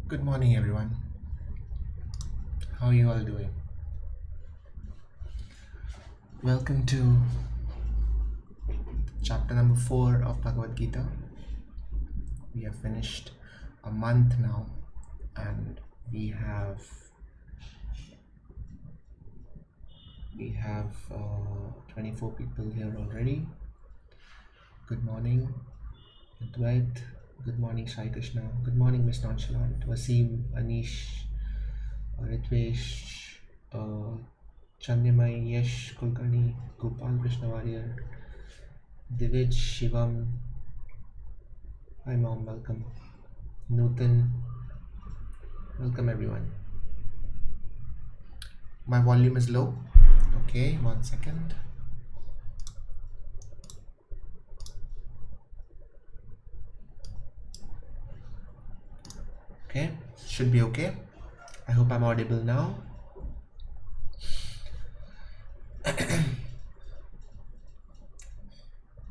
Good morning, everyone. How are you all doing? Welcome to chapter number 4 of Bhagavad Gita. We have finished a month now, and we have 24 people here already. Good morning, Advait. Good morning, Sai Krishna. Good morning, Miss Nonchalant. Wasim, Anish, Ritvesh, Chandamai, Yesh, Kulkarni, Gopal Krishna Warrior, Divij, Shivam. Hi, Mom. Welcome. Nutan. Welcome, everyone. My volume is low. Okay, 1 second. Okay, should be okay. I hope I'm audible now.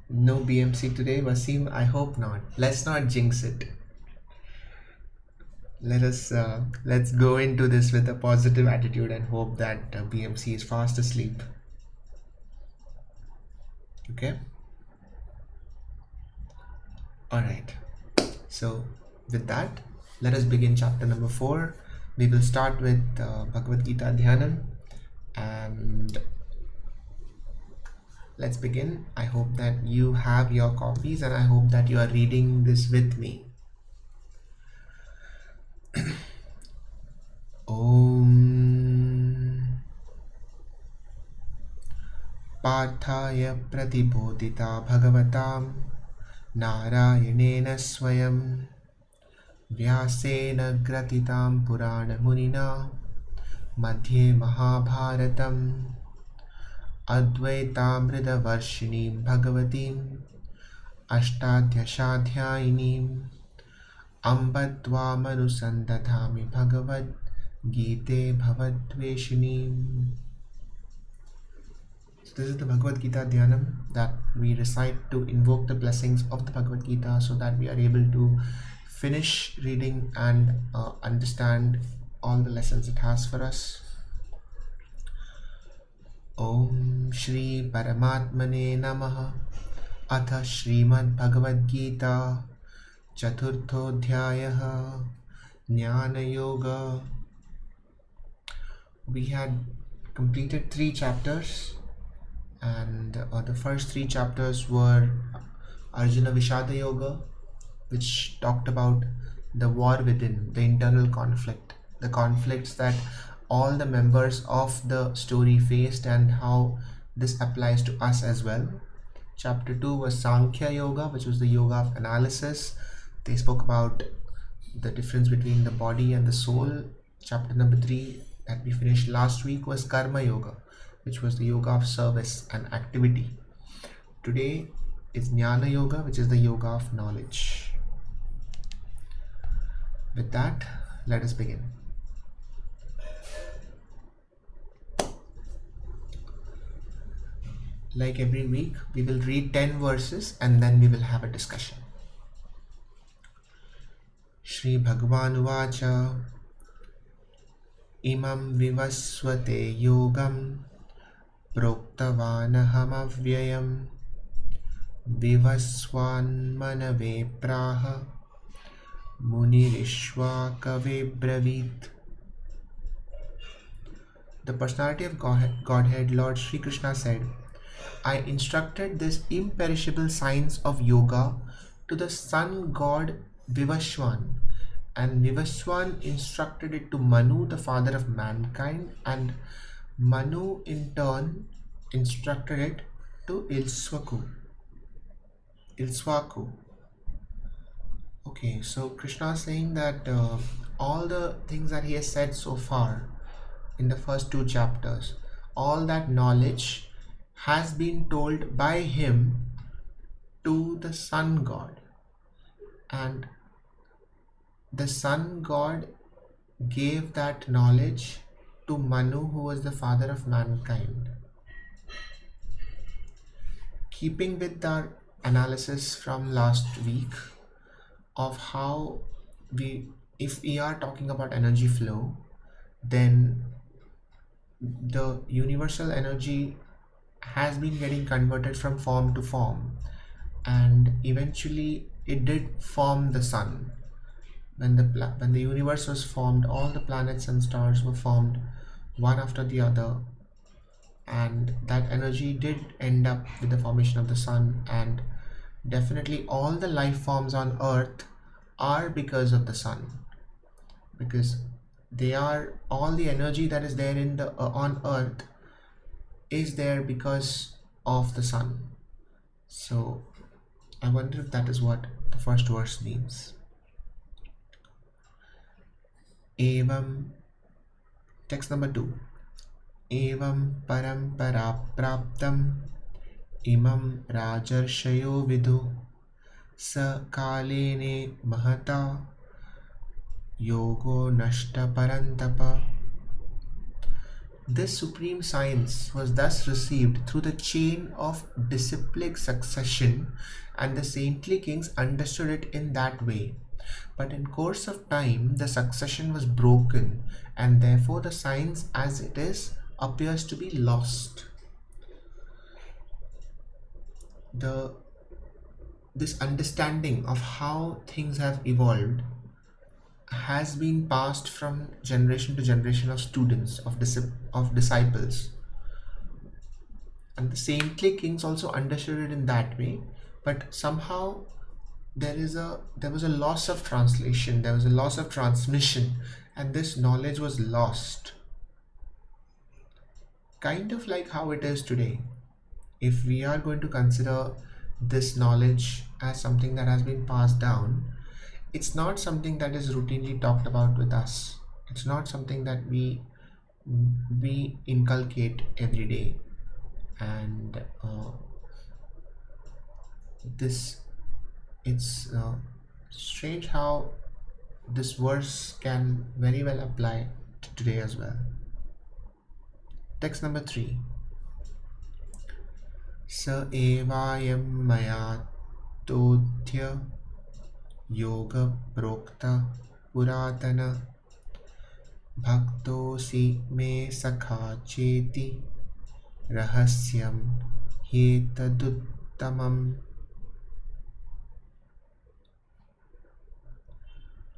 No BMC today, Wasim. I hope not. Let's not jinx it. Let's go into this with a positive attitude and hope that BMC is fast asleep. Okay. All right. So with that, let us begin chapter number 4. We will start with Bhagavad Gita Dhyanam, and let's begin. I hope that you have your copies and I hope that you are reading this with me. Om Parthaya Pratibodhita Bhagavatam Narayanena Swayam Vyasena Gratitam Purana Munina Madhye Mahabharatam Advaitamrita Varshinim Bhagavatim Ashtadhyashadhyayinim Ambatvamanusandadhami Bhagavad Gite Bhavadveshinim. So this is the Bhagavad Gita Dhyanam that we recite to invoke the blessings of the Bhagavad Gita so that we are able to finish reading and understand all the lessons it has for us. Om Shri Paramatmane Namaha Atha Srimad Bhagavad Gita Chaturthodhyayaha Jnana Yoga. We had completed 3 chapters, and the first 3 chapters were Arjuna Vishada Yoga, which talked about the war within, the internal conflict, the conflicts that all the members of the story faced and how this applies to us as well. Chapter 2 was Sankhya Yoga, which was the yoga of analysis. They spoke about the difference between the body and the soul. Chapter number 3 that we finished last week was Karma Yoga, which was the yoga of service and activity. Today is Jnana Yoga, which is the yoga of knowledge. With that, let us begin. Like every week, we will read 10 verses and then we will have a discussion. Shri Bhagavan Uvacha Imam Vivaswate Yogam Proktavanahamavyayam Vivaswan Manave Praha Munirishwa Kave Bravit. The personality of Godhead, Lord Sri Krishna said, I instructed this imperishable science of yoga to the sun god Vivaswan, and Vivaswan instructed it to Manu, the father of mankind, and Manu in turn instructed it to Ilswaku. Okay, so Krishna is saying that all the things that he has said so far in the first 2 chapters, all that knowledge has been told by him to the sun god, and the sun god gave that knowledge to Manu, who was the father of mankind. Keeping with our analysis from last week of how we if we are talking about energy flow, then the universal energy has been getting converted from form to form, and eventually it did form the sun. When the universe was formed, all the planets and stars were formed one after the other, and that energy did end up with the formation of the sun. And definitely all the life forms on earth are because of the sun, because they are all the energy that is there in the on earth is there because of the sun. So I wonder if that is what the first verse means. Evam, text number 2. Evam parampara praptam imam rajarshyo vidu sa kalene mahata yogo nashta parantapa. This supreme science was thus received through the chain of disciplic succession, and the saintly kings understood it in that way. But in course of time, the succession was broken, and therefore the science as it is appears to be lost. This understanding of how things have evolved has been passed from generation to generation of students, of disciples, and the saintly kings also understood it in that way. But somehow there was a loss of translation, there was a loss of transmission, and this knowledge was lost, kind of like how it is today. If we are going to consider this knowledge as something that has been passed down, it's not something that is routinely talked about with us. It's not something that we inculcate every day. And this it's strange how this verse can very well apply to today as well. Text number 3. Sa evayam maya todhya yoga prokta puratana bhaktosi me sakha cheti rahasyam hetaduttamam.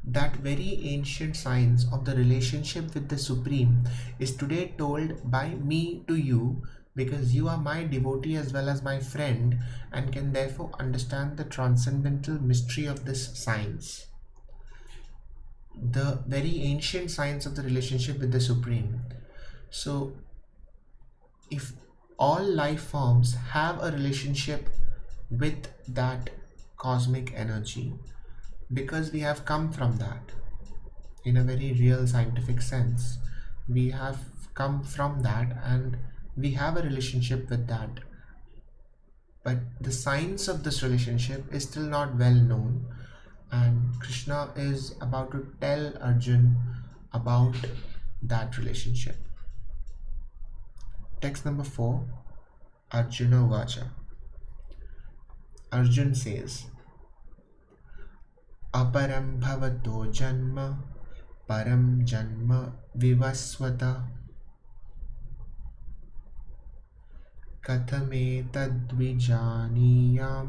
That very ancient science of the relationship with the Supreme is today told by me to you, because you are my devotee as well as my friend, and can therefore understand the transcendental mystery of this science. The very ancient science of the relationship with the Supreme. So, if all life forms have a relationship with that cosmic energy, because we have come from that in a very real scientific sense, we have come from that and we have a relationship with that, but the science of this relationship is still not well known, and Krishna is about to tell Arjun about that relationship. Text number 4. Arjuna Vacha. Arjun says, Aparam bhavato janma param janma vivasvata kathame tadvijaniyam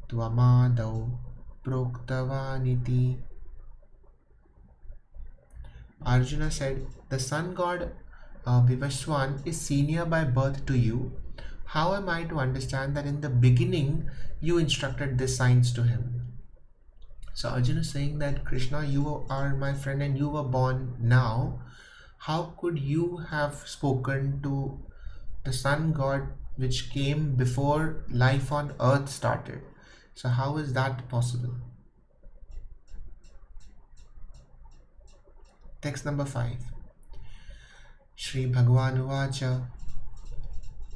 tvamadau proktavaniti. Arjuna said, the sun god Vivaswan is senior by birth to you. How am I to understand that in the beginning you instructed this science to him? So Arjuna is saying that, Krishna, you are my friend and you were born now. How could you have spoken to the sun god which came before life on earth started? So how is that possible? Text number 5. Shri Bhagavan Uvacha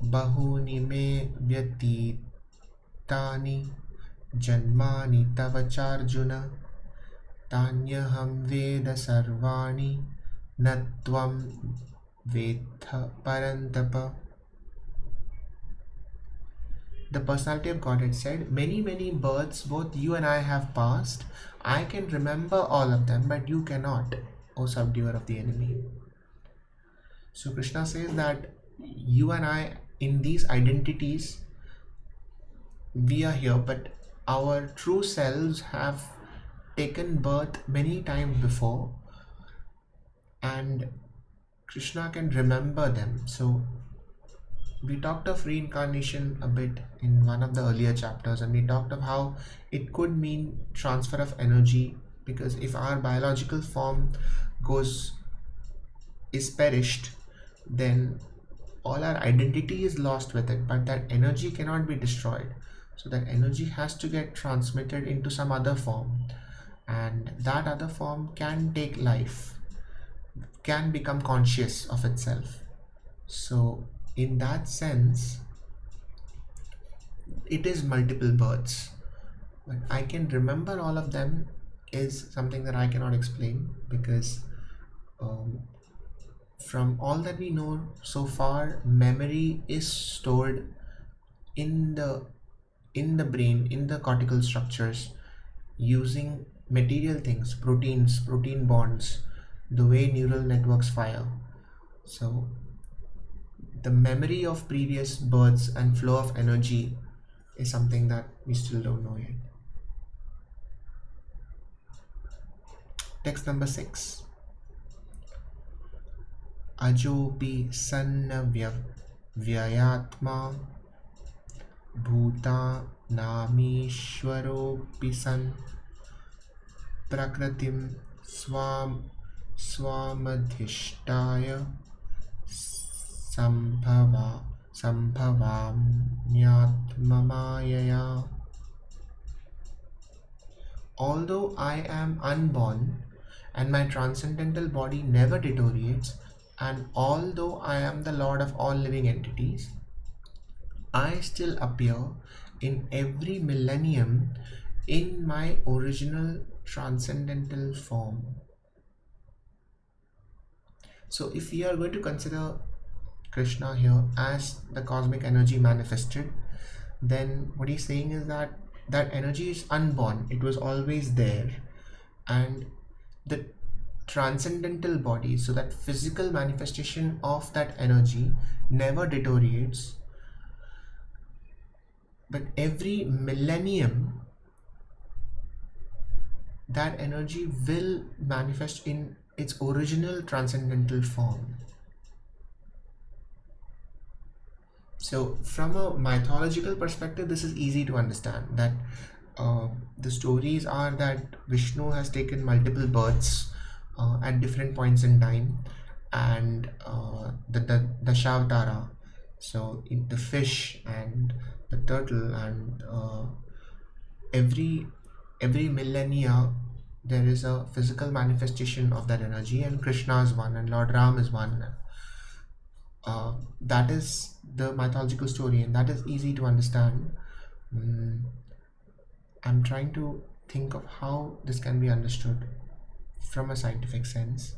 Bahuni me vyatitani janmani tavacharjuna tanyaham veda sarvani natvam vedha parantapa. the personality of Godhead said, many, many births both you and I have passed. I can remember all of them, but you cannot, O subduer of the enemy. So Krishna says that you and I, in these identities, we are here, but our true selves have taken birth many times before, and Krishna can remember them. So we talked of reincarnation a bit in one of the earlier chapters, and we talked of how it could mean transfer of energy, because if our biological form goes is perished, then all our identity is lost with it, but that energy cannot be destroyed. So that energy has to get transmitted into some other form, and that other form can take life, can become conscious of itself. So in that sense, it is multiple births, but I can remember all of them is something that I cannot explain, because from all that we know so far, memory is stored in the brain, in the cortical structures, using material things, proteins, protein bonds, the way neural networks fire. So the memory of previous births and flow of energy is something that we still don't know yet. Text number 6. Ajopi sanna vyayatma bhuta namishwaropi san prakritim swamadhishtaya sambhavamyatmamayaya. Although I am unborn and my transcendental body never deteriorates, and although I am the Lord of all living entities, I still appear in every millennium in my original transcendental form. So if we are going to consider Krishna here as the cosmic energy manifested, then what he's saying is that that energy is unborn, it was always there, and the transcendental body, so that physical manifestation of that energy never deteriorates, but every millennium that energy will manifest in its original transcendental form. So from a mythological perspective, this is easy to understand, that the stories are that Vishnu has taken multiple births at different points in time, and the Dashavatara, so in the fish and the turtle, and every millennia there is a physical manifestation of that energy, and Krishna is one and Lord Ram is one. That is the mythological story, and that is easy to understand. I'm trying to think of how this can be understood from a scientific sense.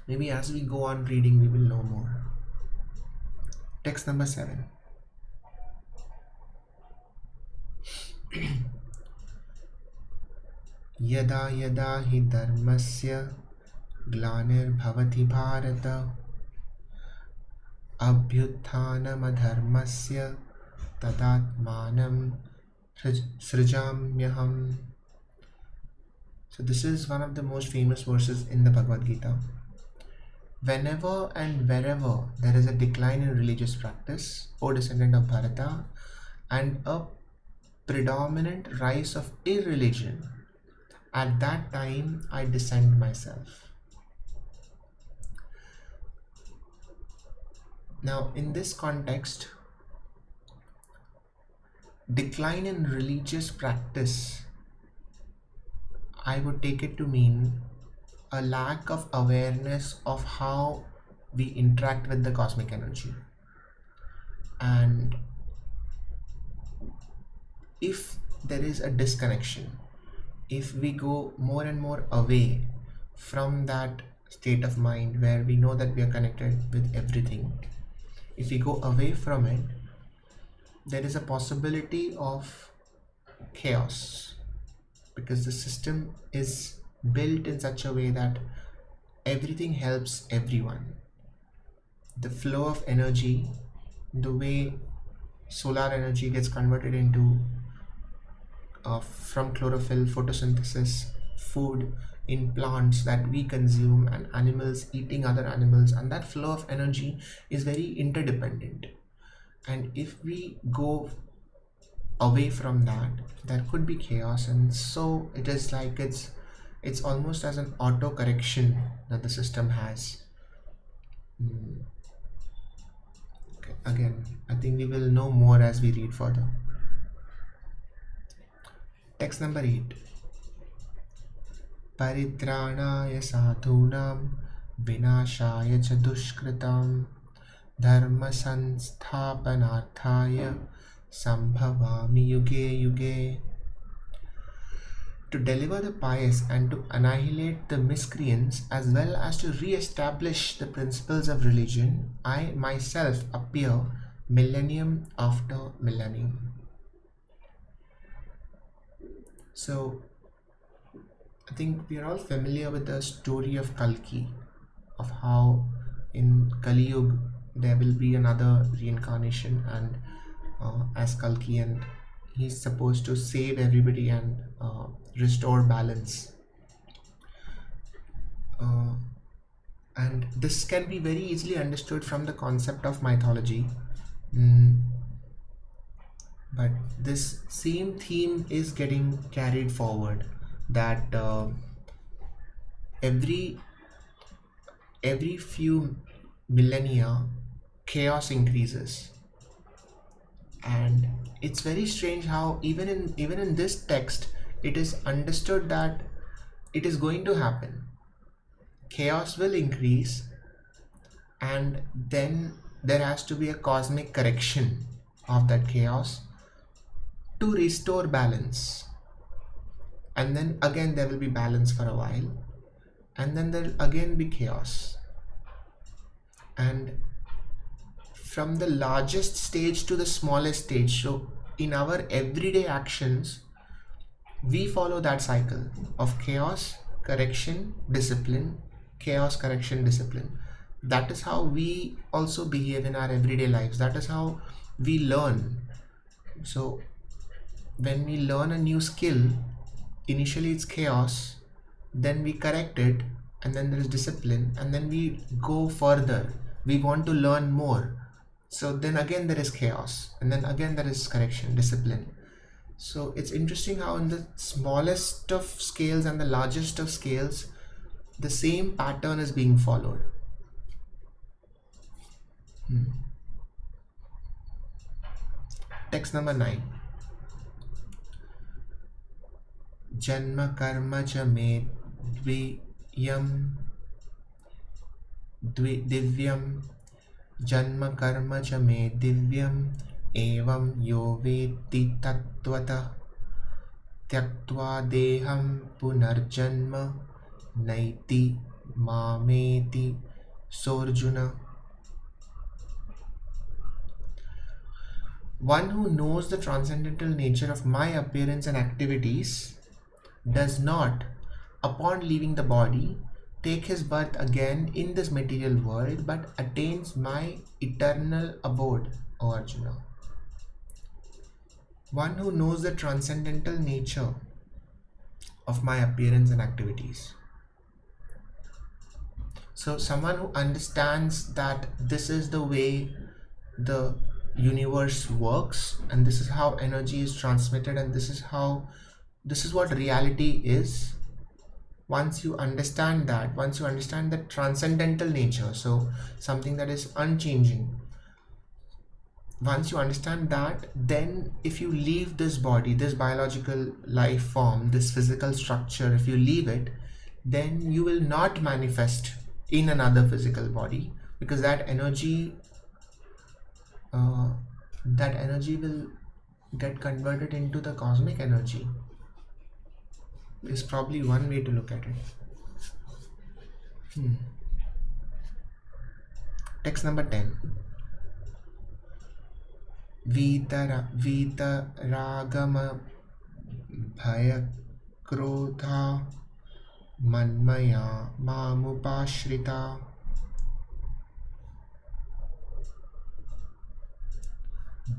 Maybe as we go on reading, we will know more. Text number 7. Yada yada hi dharmasya glanirбhavati bharata abhyutthanam tadatmanam srijamyaham. So this is one of the most famous verses in the Bhagavad Gita. Whenever and wherever there is a decline in religious practice, O descendant of Bharata, and a predominant rise of irreligion, at that time I descend myself. Now, in this context, decline in religious practice, I would take it to mean a lack of awareness of how we interact with the cosmic energy. And if there is a disconnection, if we go more and more away from that state of mind where we know that we are connected with everything, if we go away from it, there is a possibility of chaos, because the system is built in such a way that everything helps everyone. The flow of energy, the way solar energy gets converted into from chlorophyll, photosynthesis, food in plants that we consume, and animals eating other animals, and that flow of energy is very interdependent. And if we go away from that, there could be chaos. And so it is like it's almost as an auto correction that the system has. Okay. Again, I think we will know more as we read further. Text number 8. Paritrāṇāya sadhūnām vināṣāya ca duṣkritaṃ dharma sansthapanarthāya sambhavami yuge yuge. To deliver the pious and to annihilate the miscreants, as well as to re-establish the principles of religion, I myself appear millennium after millennium. So I think we are all familiar with the story of Kalki, of how in Kali Yuga there will be another reincarnation, and as Kalki, and he's supposed to save everybody and restore balance. And this can be very easily understood from the concept of mythology. But this same theme is getting carried forward, that every few millennia chaos increases. And it's very strange how even in this text it is understood that it is going to happen. Chaos will increase, and then there has to be a cosmic correction of that chaos to restore balance. And then again there will be balance for a while, and then there will again be chaos. And from the largest stage to the smallest stage, so in our everyday actions we follow that cycle of chaos, correction, discipline, chaos, correction, discipline. That is how we also behave in our everyday lives. That is how we learn. So when we learn a new skill, initially it's chaos, then we correct it, and then there is discipline, and then we go further. We want to learn more. So then again there is chaos, and then again there is correction, discipline. So it's interesting how in the smallest of scales and the largest of scales, the same pattern is being followed. Text number 9. Janma karma cha me divyam janma karma cha me divyam evam yo veti tattvata tyaktva deham punarjanma naiti mameti sorjuna. One who knows the transcendental nature of my appearance and activities does not, upon leaving the body, take his birth again in this material world, but attains my eternal abode, O Arjuna. One who knows the transcendental nature of my appearance and activities. So someone who understands that this is the way the universe works, and this is how energy is transmitted, and this is what reality is. Once you understand that, once you understand the transcendental nature, so something that is unchanging, once you understand that, then if you leave this body, this biological life form, this physical structure, if you leave it, then you will not manifest in another physical body, because that energy will get converted into the cosmic energy. Is probably one way to look at it. Text number 10. वीतरागम भयक्रोधा मन्मया मामुपाश्रिता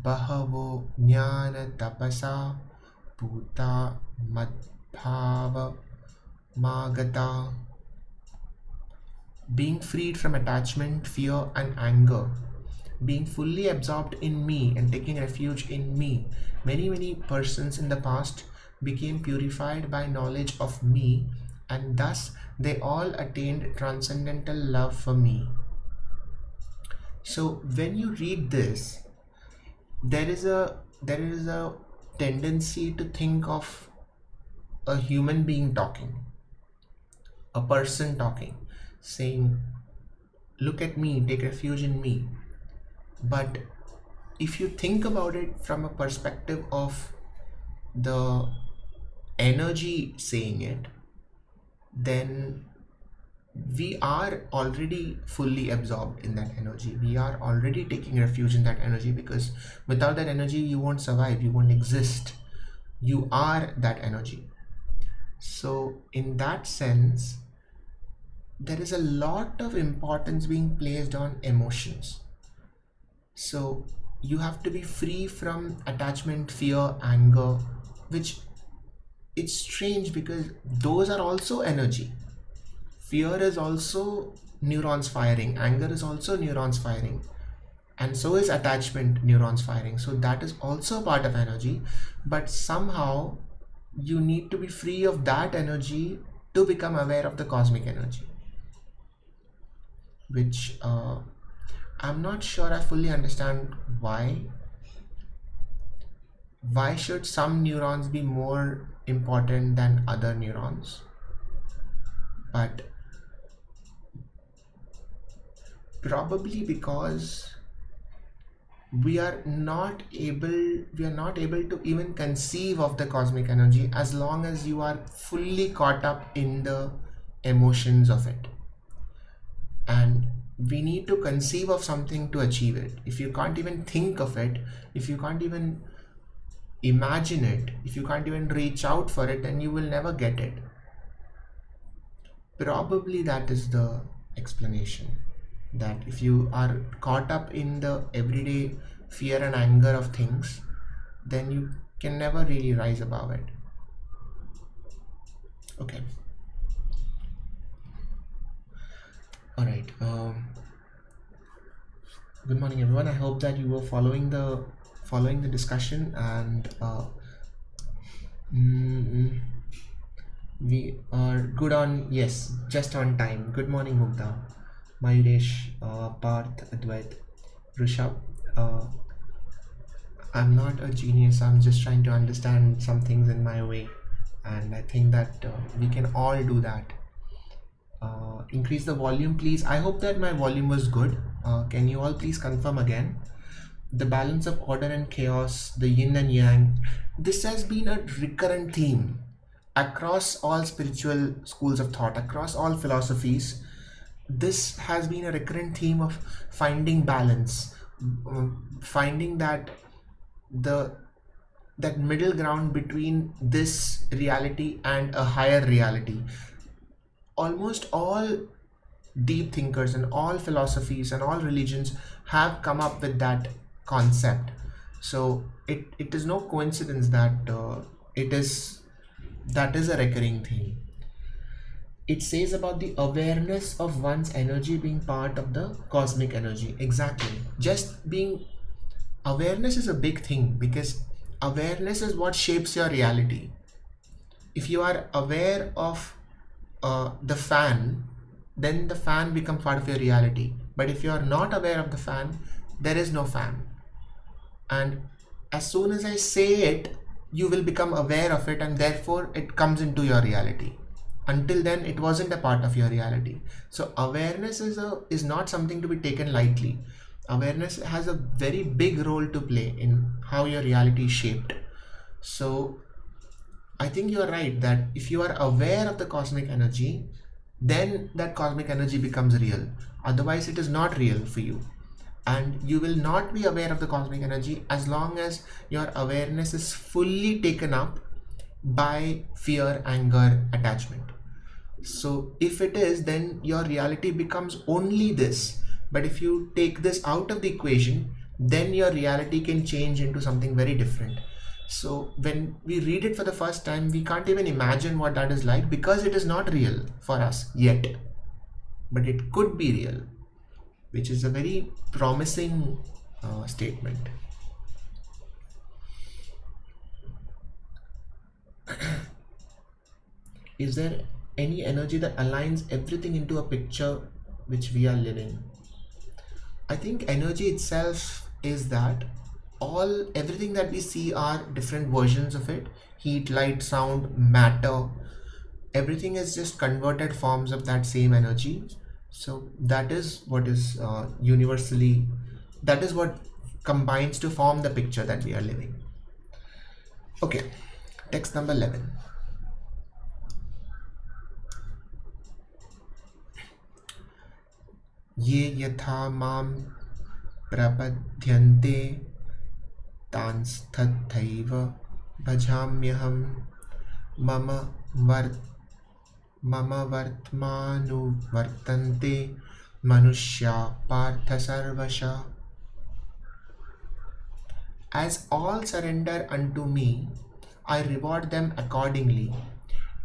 बहवो ज्ञानतपसा पूता मद्भावमागता. Being freed from attachment, fear, and anger, being fully absorbed in me and taking refuge in me, many persons in the past became purified by knowledge of me, and thus they all attained transcendental love for me. So when you read this, there is a tendency to think of a human being talking, a person talking, saying, look at me, take refuge in me. But if you think about it from a perspective of the energy saying it, then we are already fully absorbed in that energy. We are already taking refuge in that energy, because without that energy you won't survive, you won't exist. You are that energy. So in that sense, there is a lot of importance being placed on emotions. So you have to be free from attachment, fear, anger, which it's strange because those are also energy. Fear is also neurons firing, anger is also neurons firing, and so is attachment, neurons firing. So that is also part of energy, but somehow you need to be free of that energy to become aware of the cosmic energy, which I'm not sure I fully understand why. Why should some neurons be more important than other neurons? But probably because we are not able to even conceive of the cosmic energy as long as you are fully caught up in the emotions of it. And we need to conceive of something to achieve it. If you can't even think of it, if you can't even imagine it, if you can't even reach out for it, then you will never get it. Probably that is the explanation, that if you are caught up in the everyday fear and anger of things, then you can never really rise above it. Okay. All right. Good morning, everyone. I hope that you were following the discussion, and we are good on, yes, just on time. Good morning, Mugdha, Mayuresh, Parth, Advait, Rishabh. I'm not a genius. I'm just trying to understand some things in my way, and I think that we can all do that. Increase the volume, please. I hope that my volume was good. Can you all please confirm again? The balance of order and chaos, the yin and yang. This has been a recurrent theme across all spiritual schools of thought, across all philosophies. This has been a recurrent theme of finding balance, finding that middle ground between this reality and a higher reality. Almost all deep thinkers and all philosophies and all religions have come up with that concept. So it is no coincidence that that is a recurring theme. It says about the awareness of one's energy being part of the cosmic energy. Exactly. Just being awareness is a big thing, because awareness is what shapes your reality. If you are aware of the fan, then the fan becomes part of your reality. But if you are not aware of the fan, there is no fan. And as soon as I say it, you will become aware of it, and therefore it comes into your reality. Until then, it wasn't a part of your reality. So awareness is not something to be taken lightly. Awareness has a very big role to play in how your reality is shaped. So I think you are right that if you are aware of the cosmic energy, then that cosmic energy becomes real. Otherwise, it is not real for you. and you will not be aware of the cosmic energy as long as your awareness is fully taken up by fear, anger, attachment. So if it is, then your reality becomes only this. But if you take this out of the equation, then your reality can change into something very different. So when we read it for the first time, we can't even imagine what that is like, because it is not real for us yet. But it could be real, which is a very promising statement. Is there any energy that aligns everything into a picture which we are living? I think energy itself is that everything that we see are different versions of it. Heat, light, sound, matter, everything is just converted forms of that same energy. So that is what is universally, that is what combines to form the picture that we are living. Okay, text number 11. Ye yatha mam prapadyante tansthathaiva bhajamyaham mama vartmanu vartante manushya partha sarvasha. As all surrender unto me, I reward them accordingly.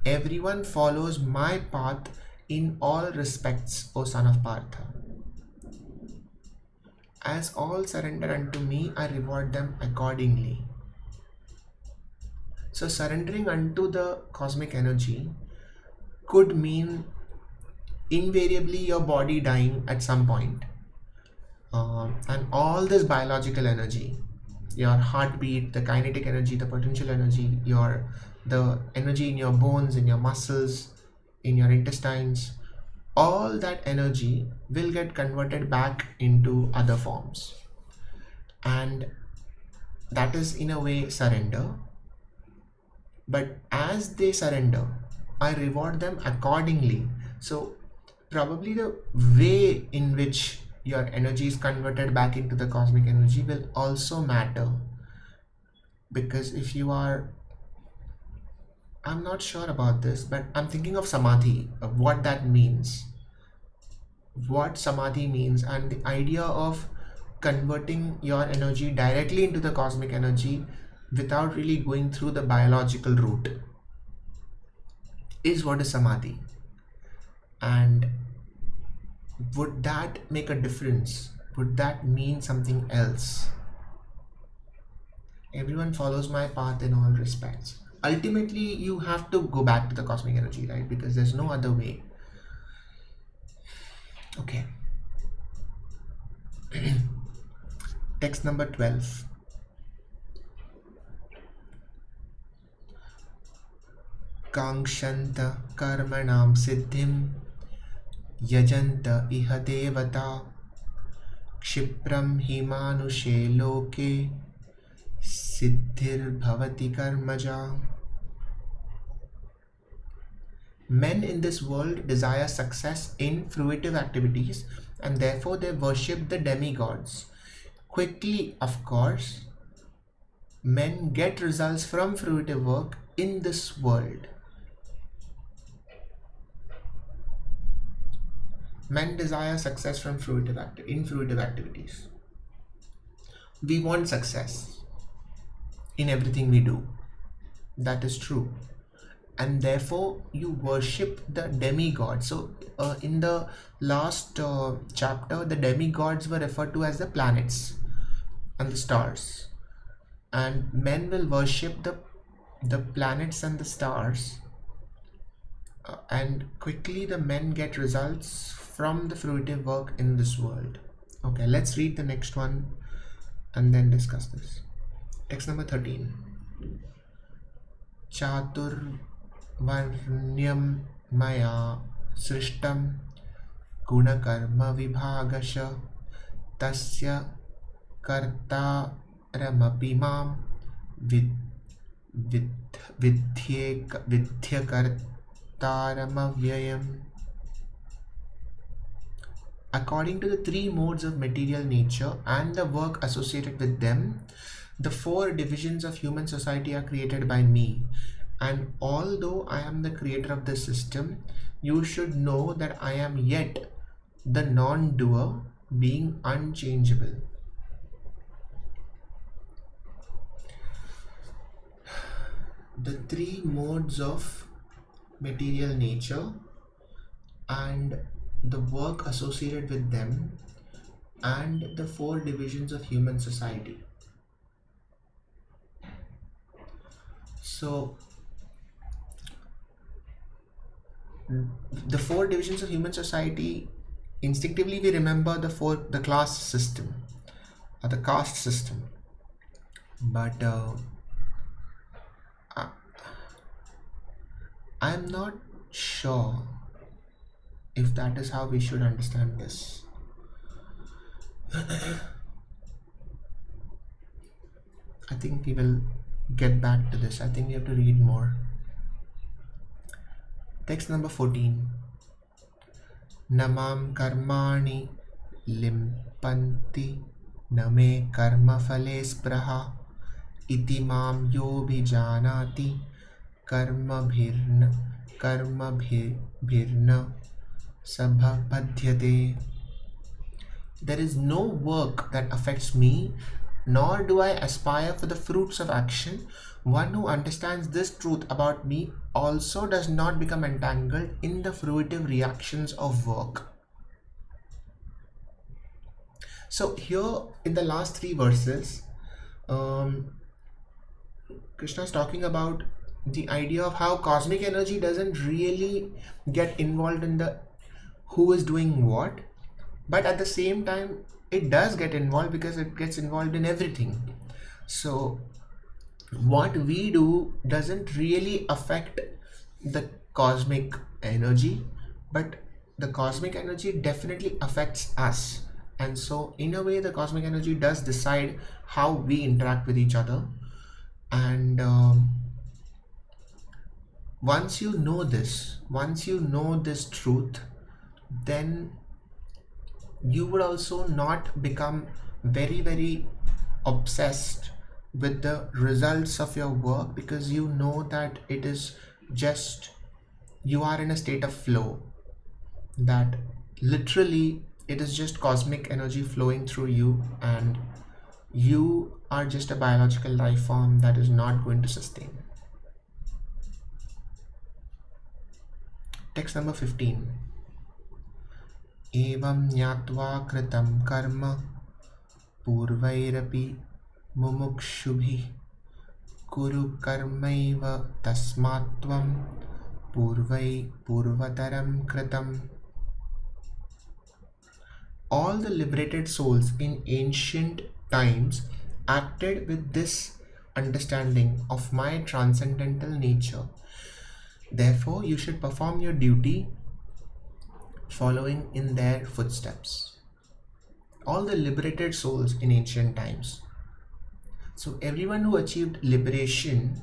Everyone follows my path in all respects, O son of Partha. As all surrender unto me, I reward them accordingly. So surrendering unto the cosmic energy could mean invariably your body dying at some point. And all this biological energy, your heartbeat, the kinetic energy, the potential energy, the energy in your bones, in your muscles, in your intestines, all that energy will get converted back into other forms. And that is in a way surrender. But as they surrender, I reward them accordingly. So probably the way in which your energy is converted back into the cosmic energy will also matter. Because if you are, I'm not sure about this, but I'm thinking of samadhi, of what that means. What samadhi means, and the idea of converting your energy directly into the cosmic energy without really going through the biological route is what is samadhi. And would that make a difference? Would that mean something else? Everyone follows my path in all respects. Ultimately, you have to go back to the cosmic energy, right? Because there's no other way. Okay. Text number 12. Kangshanta karmanam siddhim yajanta iha devata kshipram himanushe loke siddhir bhavati karmaja. Men in this world desire success in fruitive activities, and therefore they worship the demigods. Quickly, of course, men get results from fruitive work in this world. Men desire success from fruitive activities. We want success in everything we do. That is true. And therefore you worship the demigods. So in the last chapter, the demigods were referred to as the planets and the stars. And men will worship the planets and the stars. And quickly the men get results from the fruitive work in this world. Okay, let's read the next one and then discuss this. Text number 13. Chatur varnyam maya srishtam gunakarma vibhagasha tasya karta ramapi mam vidhyakartaram avyayam. according to the three modes of material nature and the work associated with them, the four divisions of human society are created by me. And although I am the creator of this system, you should know that I am yet the non-doer, being unchangeable. The three modes of material nature and the work associated with them and the four divisions of human society. So the four divisions of human society, instinctively we remember the class system or the caste system, but I am not sure if that is how we should understand this. I think we will get back to this. I think we have to read more. Text number 14. Namam karmani limpanti name karma phale spraha iti mam yo bhijanati karma bhirna sabhapadhyate. There is no work that affects me, nor do I aspire for the fruits of action. One who understands this truth about me also does not become entangled in the fruitive reactions of work. So here in the last three verses, Krishna is talking about the idea of how cosmic energy doesn't really get involved in the who is doing what, but at the same time it does get involved because it gets involved in everything. So what we do doesn't really affect the cosmic energy, but the cosmic energy definitely affects us. And so in a way the cosmic energy does decide how we interact with each other. And once you know this truth, then you would also not become very, very obsessed with the results of your work, because you know that it is just, you are in a state of flow, that literally it is just cosmic energy flowing through you, and you are just a biological life form that is not going to sustain. Text number 15. Evam nyatva kritam karma purvairapi mumukshubhi kuru karmaiva tasmatvam purvataram kritam. All the liberated souls in ancient times acted with this understanding of my transcendental nature. Therefore, you should perform your duty following in their footsteps. All the liberated souls in ancient times. So everyone who achieved liberation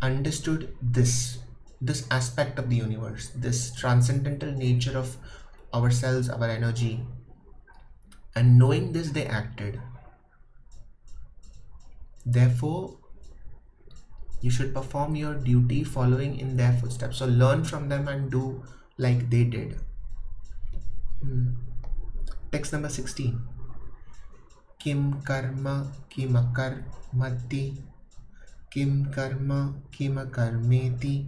understood this aspect of the universe, this transcendental nature of ourselves, our energy, and knowing this they acted. Therefore, you should perform your duty following in their footsteps. So learn from them and do like they did. Text number 16. Kim karma kimakarmati kim karma kimakarmeti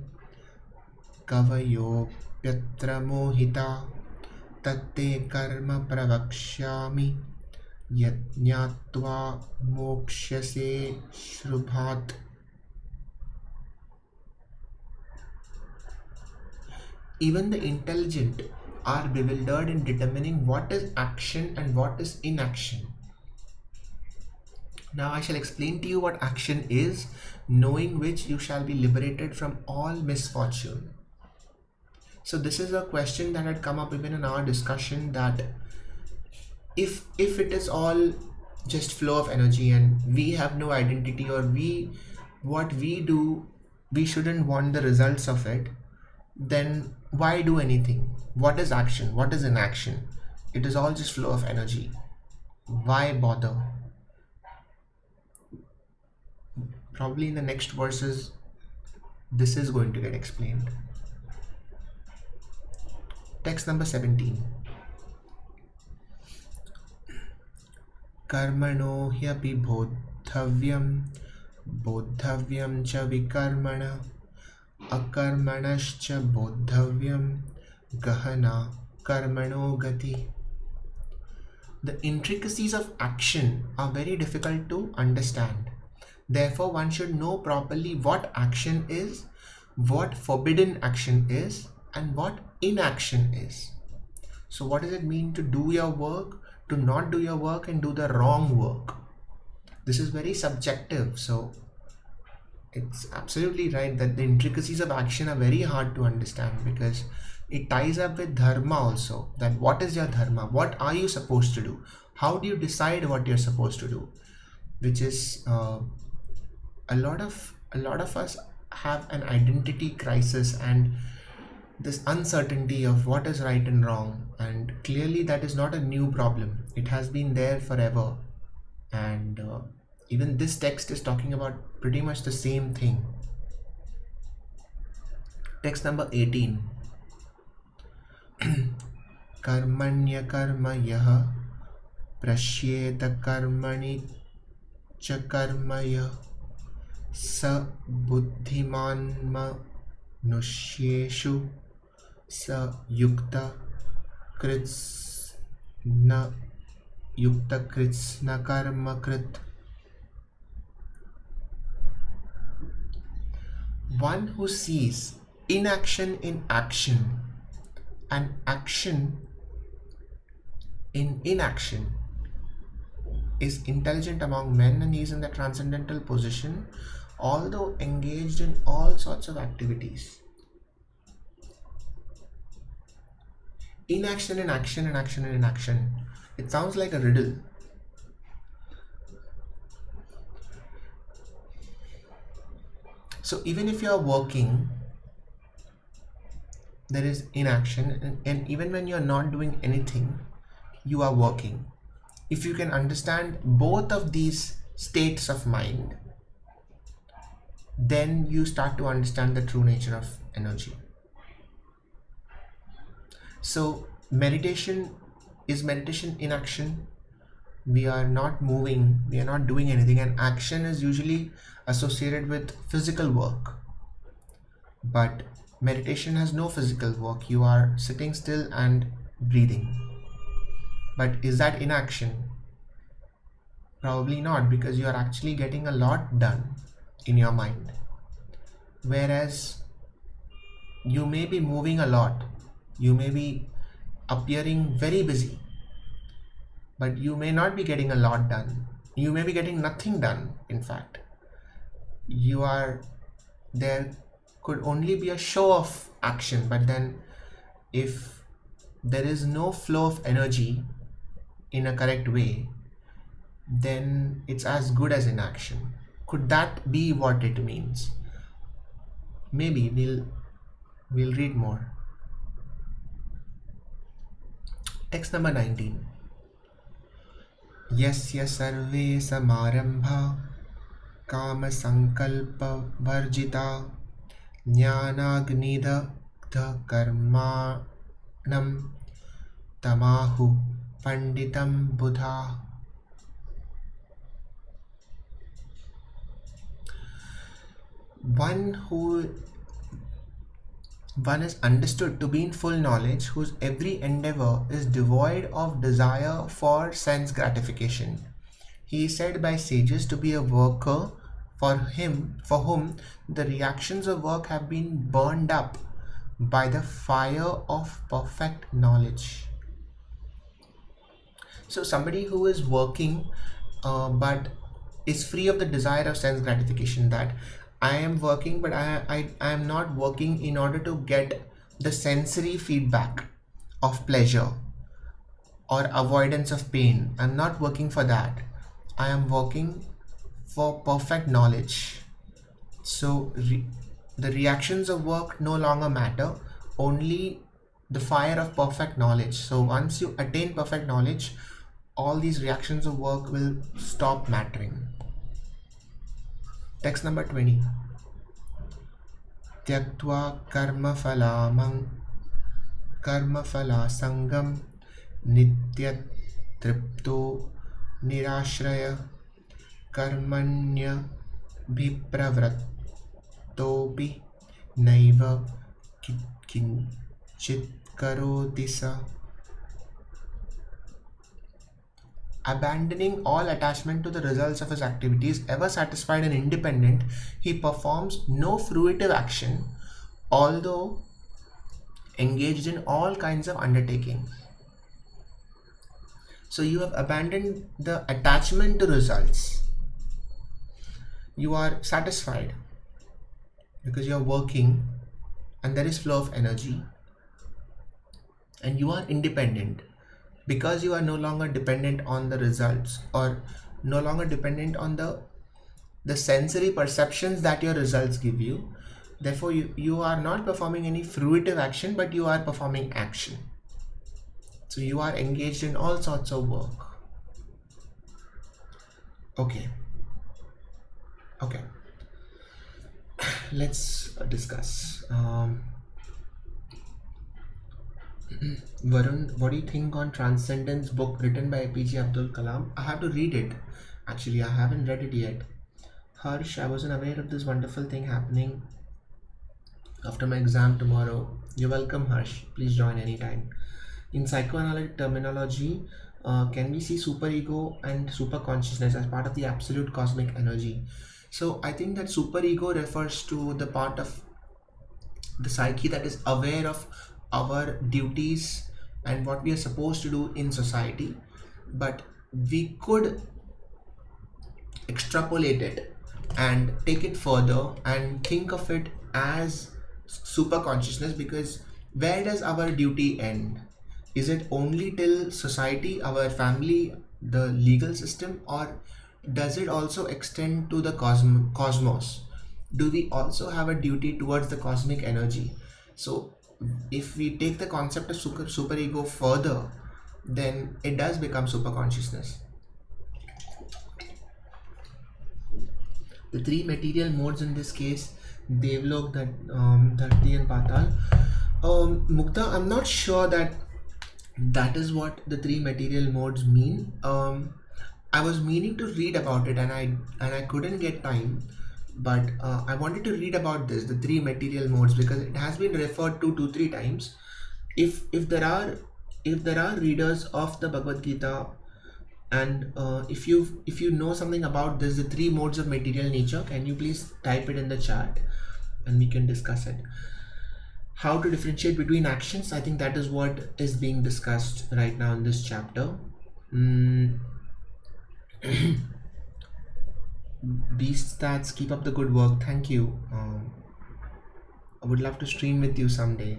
kavayo pyatra mohita tatte karma pravakshyami yajñatva mokshase shrubhat. Even the intelligent are bewildered in determining what is action and what is inaction. Now I shall explain to you what action is, knowing which you shall be liberated from all misfortune. So this is a question that had come up even in our discussion, that if it is all just flow of energy and we have no identity, or what we do, we shouldn't want the results of it, then why do anything? What is action? What is inaction? it is all just flow of energy. Why bother? Probably in the next verses, this is going to get explained. Text number 17. Karmano hyapi bodhavyam cha vikarmana akarmanascha bodhavyam gahana karmano gati. The intricacies of action are very difficult to understand. Therefore, one should know properly what action is, what forbidden action is, and what inaction is. So what does it mean to do your work, to not do your work, and do the wrong work? This is very subjective. So it's absolutely right that the intricacies of action are very hard to understand, because it ties up with dharma also. That what is your dharma? What are you supposed to do? How do you decide what you're supposed to do? Which is a lot of us have an identity crisis and this uncertainty of what is right and wrong, and clearly that is not a new problem. It has been there forever, and even this text is talking about pretty much the same thing. Text number 18. Karmanya karma yaha prashyeta karmani cha karmaya sa buddhiman manushyeshu sa yukta kritsna karma krit. One who sees inaction in action and action in inaction is intelligent among men, and he is in the transcendental position, although engaged in all sorts of activities. Inaction in action and action in inaction. It sounds like a riddle. So even if you are working, there is inaction, and even when you are not doing anything, you are working. If you can understand both of these states of mind, then you start to understand the true nature of energy. So meditation is meditation in action. We are not moving, we are not doing anything, and action is usually associated with physical work. But meditation has no physical work. You are sitting still and breathing. But is that inaction? Probably not, because you are actually getting a lot done in your mind. Whereas you may be moving a lot, you may be appearing very busy, but you may not be getting a lot done. You may be getting nothing done, in fact. There could only be a show of action, but then if there is no flow of energy in a correct way, then it's as good as inaction. Could that be what it means? Maybe we'll read more. Text number 19. Yasya sarve samarambha kama sankalpa varjita jnanagnidha karmanam tamahu panditam buddha. One is understood to be in full knowledge, whose every endeavor is devoid of desire for sense gratification. He is said by sages to be a worker for whom the reactions of work have been burned up by the fire of perfect knowledge. So somebody who is working but is free of the desire of sense gratification, that I am working, but I am not working in order to get the sensory feedback of pleasure or avoidance of pain. I'm not working for that. I am working for perfect knowledge. So the reactions of work no longer matter. Only the fire of perfect knowledge. So once you attain perfect knowledge, all these reactions of work will stop mattering. Text number 20. Tyaktva karma phala sangam nitya tripto nirashraya karmanya bhipravrattopi naiva kinchit karoti sa. Abandoning all attachment to the results of his activities, ever satisfied and independent, he performs no fruitive action, although engaged in all kinds of undertakings. So you have abandoned the attachment to results. You are satisfied because you are working and there is flow of energy, and you are independent because you are no longer dependent on the results, or no longer dependent on the sensory perceptions that your results give you. Therefore you are not performing any fruitive action, but you are performing action. So you are engaged in all sorts of work. Okay, let's discuss. Varun, what do you think on Transcendence book written by APJ Abdul Kalam? I have to read it. Actually, I haven't read it yet. Harsh, I wasn't aware of this wonderful thing happening after my exam tomorrow. You're welcome, Harsh. Please join anytime. In psychoanalytic terminology, can we see superego and superconsciousness as part of the absolute cosmic energy? So I think that superego refers to the part of the psyche that is aware of our duties and what we are supposed to do in society, but we could extrapolate it and take it further and think of it as super consciousness, because where does our duty end? Is it only till society, our family, the legal system, or does it also extend to the cosmos? Do we also have a duty towards the cosmic energy? So if we take the concept of superego further, then it does become super consciousness. The three material modes in this case, Devlok, Dharti and Patal. Mukta, I'm not sure that is what the three material modes mean. I was meaning to read about it and I couldn't get time, but I wanted to read about this, the three material modes, because it has been referred to 2-3 times. If there are readers of the Bhagavad Gita, and if you know something about this, the three modes of material nature, can you please type it in the chat and we can discuss it. How to differentiate between actions, I think that is what is being discussed right now in this chapter. Beastats, keep up the good work. Thank you. I would love to stream with you someday.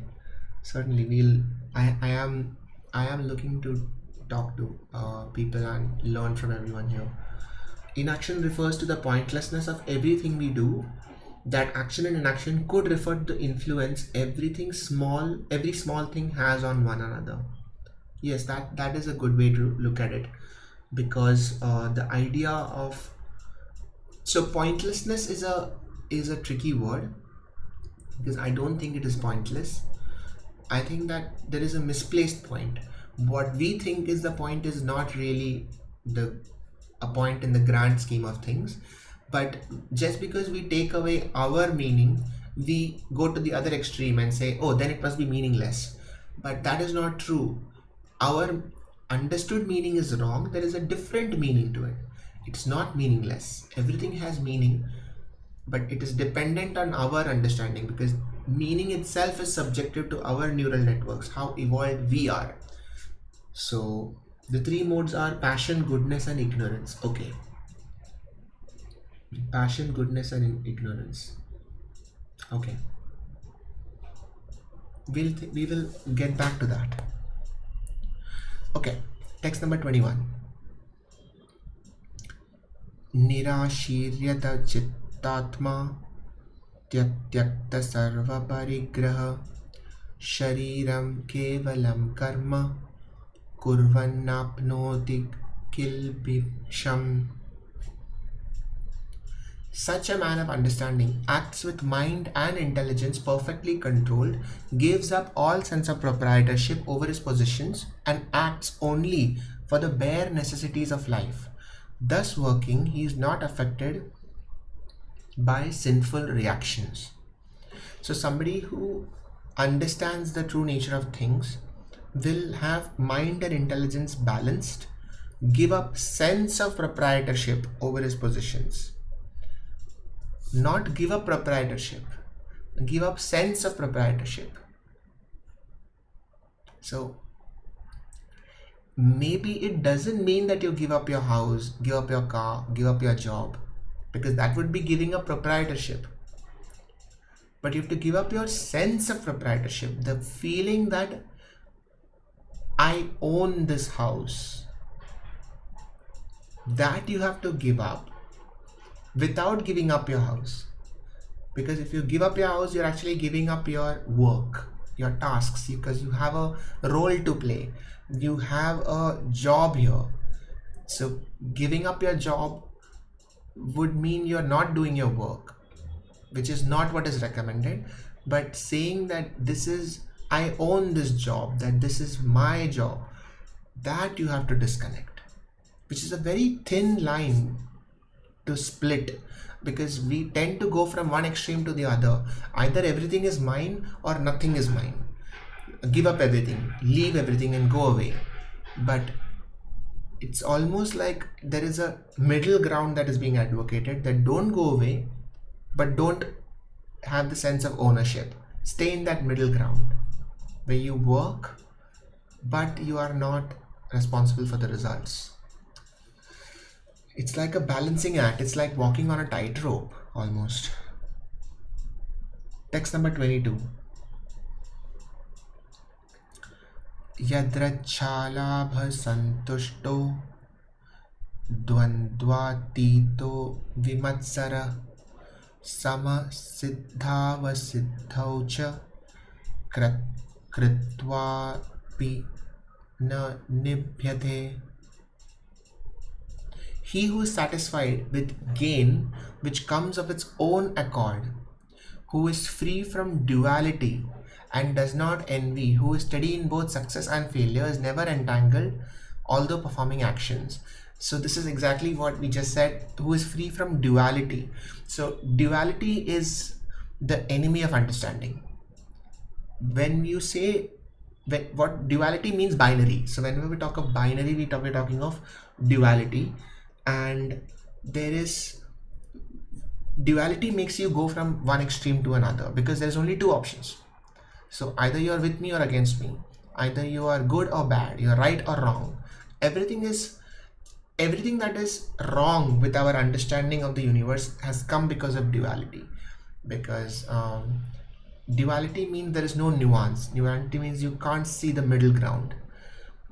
Certainly, I am looking to talk to people and learn from everyone here. Inaction refers to the pointlessness of everything we do. That action and inaction could refer to the influence every small thing has on one another. Yes, that is a good way to look at it, because the idea of, so pointlessness is a tricky word, because I don't think it is pointless. I think that there is a misplaced point. What we think is the point is not really a point in the grand scheme of things, but just because we take away our meaning, we go to the other extreme and say, oh, then it must be meaningless. But that is not true. Our understood meaning is wrong. There is a different meaning to it. It's not meaningless. Everything has meaning, but it is dependent on our understanding, because meaning itself is subjective to our neural networks, how evolved we are. So the three modes are passion, goodness and ignorance. Okay. Passion, goodness and ignorance. Okay. We will get back to that. Okay. Text number 21. Nirashiryata chittatma tyatyakta sarva parigraha Shariram kevalam karma kurvannapnoti kilbisham. Such a man of understanding acts with mind and intelligence perfectly controlled, gives up all sense of proprietorship over his possessions, and acts only for the bare necessities of life. Thus working, he is not affected by sinful reactions. So somebody who understands the true nature of things will have mind and intelligence balanced, give up sense of proprietorship over his possessions. Not give up proprietorship, give up sense of proprietorship. So maybe it doesn't mean that you give up your house, give up your car, give up your job, because that would be giving up proprietorship. But you have to give up your sense of proprietorship, the feeling that I own this house. That you have to give up without giving up your house. Because if you give up your house, you're actually giving up your work, your tasks, because you have a role to play. You have a job here. So giving up your job would mean you're not doing your work, which is not what is recommended. But saying that I own this job, that this is my job, that you have to disconnect, which is a very thin line to split, because we tend to go from one extreme to the other. Either everything is mine or nothing is mine. Give up everything, leave everything and go away. But it's almost like there is a middle ground that is being advocated, that don't go away, but don't have the sense of ownership. Stay in that middle ground where you work, but you are not responsible for the results. It's like a balancing act. It's like walking on a tightrope almost. Text number 22. Yadrachalabha santushto dvandvatito vimatsara sama siddhava siddhaucha kritva pi na nibhyate. He who is satisfied with gain which comes of its own accord, who is free from duality and does not envy, who is steady in both success and failure, is never entangled, although performing actions. So this is exactly what we just said, who is free from duality. So duality is the enemy of understanding. When you say, what duality means, binary. So whenever we talk of binary, we're talking of duality. And duality makes you go from one extreme to another, because there's only two options. So either you're with me or against me, either you are good or bad, you're right or wrong. Everything that is wrong with our understanding of the universe has come because of duality. Because duality means there is no nuance. Duality means you can't see the middle ground.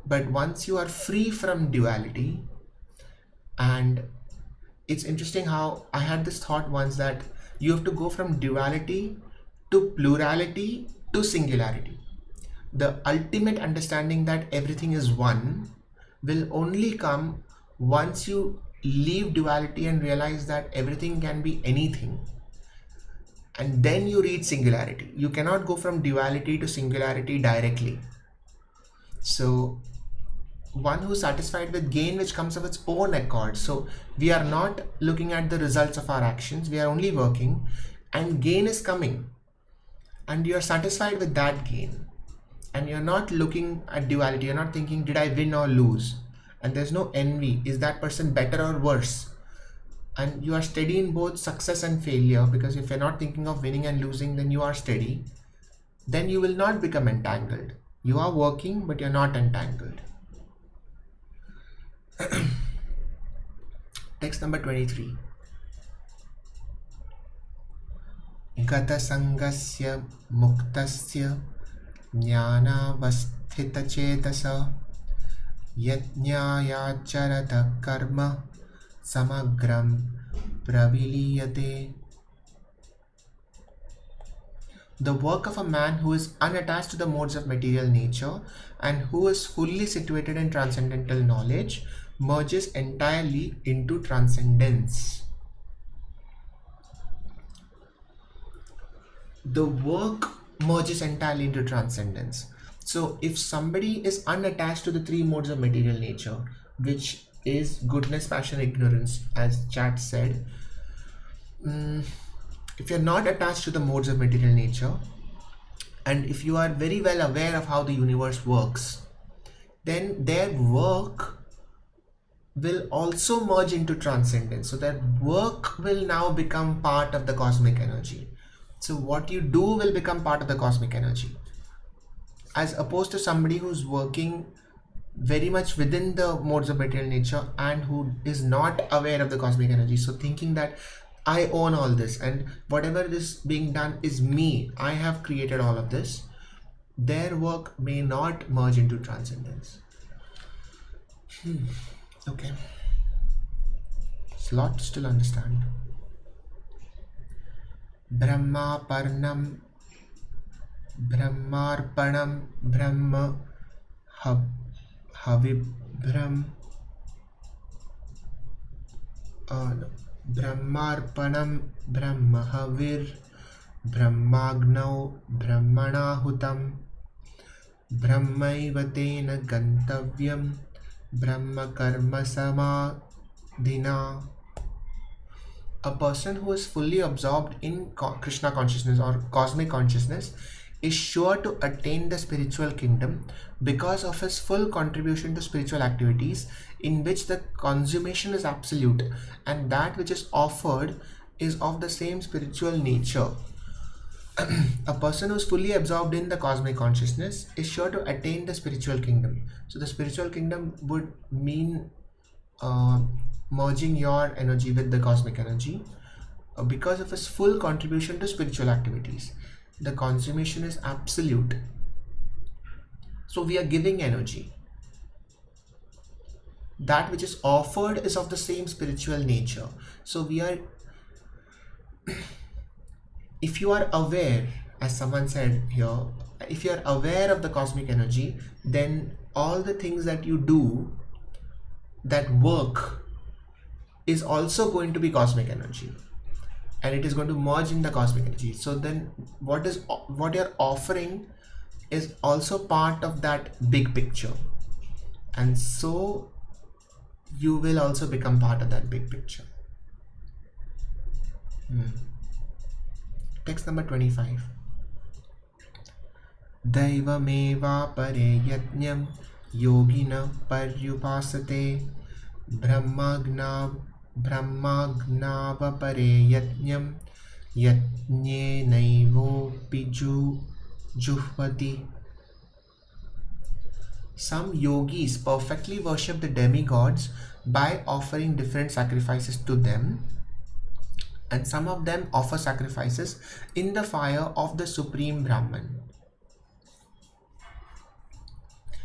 But once you are free from duality, and it's interesting how I had this thought once, that you have to go from duality to plurality to singularity. The ultimate understanding that everything is one will only come once you leave duality and realize that everything can be anything. And then you reach singularity. You cannot go from duality to singularity directly. So one who is satisfied with gain which comes of its own accord. So we are not looking at the results of our actions. We are only working, and gain is coming. And you are satisfied with that gain. And you're not looking at duality. You're not thinking, did I win or lose? And there's no envy. Is that person better or worse? And you are steady in both success and failure, because if you're not thinking of winning and losing, then you are steady. Then you will not become entangled. You are working, but you're not entangled. Text number 23. Gata sangasya muktasya jnanavasthita chetasa yajñāyācharata karma samagram praviliyate. The work of a man who is unattached to the modes of material nature and who is fully situated in transcendental knowledge merges entirely into transcendence. The work merges entirely into transcendence. So if somebody is unattached to the three modes of material nature, which is goodness, passion, ignorance, as chat said, if you're not attached to the modes of material nature, and if you are very well aware of how the universe works, then their work will also merge into transcendence. So that work will now become part of the cosmic energy. So what you do will become part of the cosmic energy, as opposed to somebody who's working very much within the modes of material nature and who is not aware of the cosmic energy. So thinking that I own all this and whatever is being done is me, I have created all of this, their work may not merge into transcendence. Okay, it's a lot to still understand. Brahmaparnam, Brahmarpanam, Brahma Havibram, no. Brahmarpanam, Brahma Havir, Brahmagnau, Brahmanahutam, Brahmaivate Gantavyam, Brahma Karma Samadhina. A person who is fully absorbed in Krishna consciousness or cosmic consciousness is sure to attain the spiritual kingdom because of his full contribution to spiritual activities, in which the consummation is absolute and that which is offered is of the same spiritual nature. A person who is fully absorbed in the cosmic consciousness is sure to attain the spiritual kingdom. So the spiritual kingdom would mean merging your energy with the cosmic energy because of his full contribution to spiritual activities. The consummation is absolute. So we are giving energy. That which is offered is of the same spiritual nature. So we are, if you are aware, as someone said here, if you are aware of the cosmic energy, then all the things that you do, that work, is also going to be cosmic energy, and it is going to merge in the cosmic energy. So then what you're offering is also part of that big picture, and so you will also become part of that big picture. Text number 25. Daivameva pare yatnyam yogina paryupasate Brahmagnava pare yatnyam yatnye naivo piju juhvati. Some yogis perfectly worship the demigods by offering different sacrifices to them, and some of them offer sacrifices in the fire of the Supreme Brahman.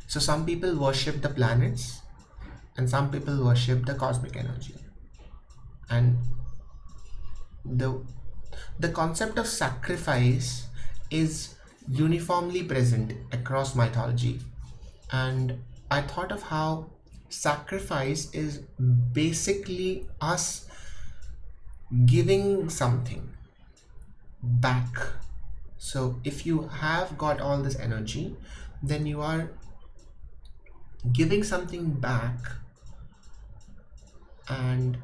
So some people worship the planets and some people worship the cosmic energy. And the concept of sacrifice is uniformly present across mythology. And I thought of how sacrifice is basically us giving something back. So if you have got all this energy, then you are giving something back. And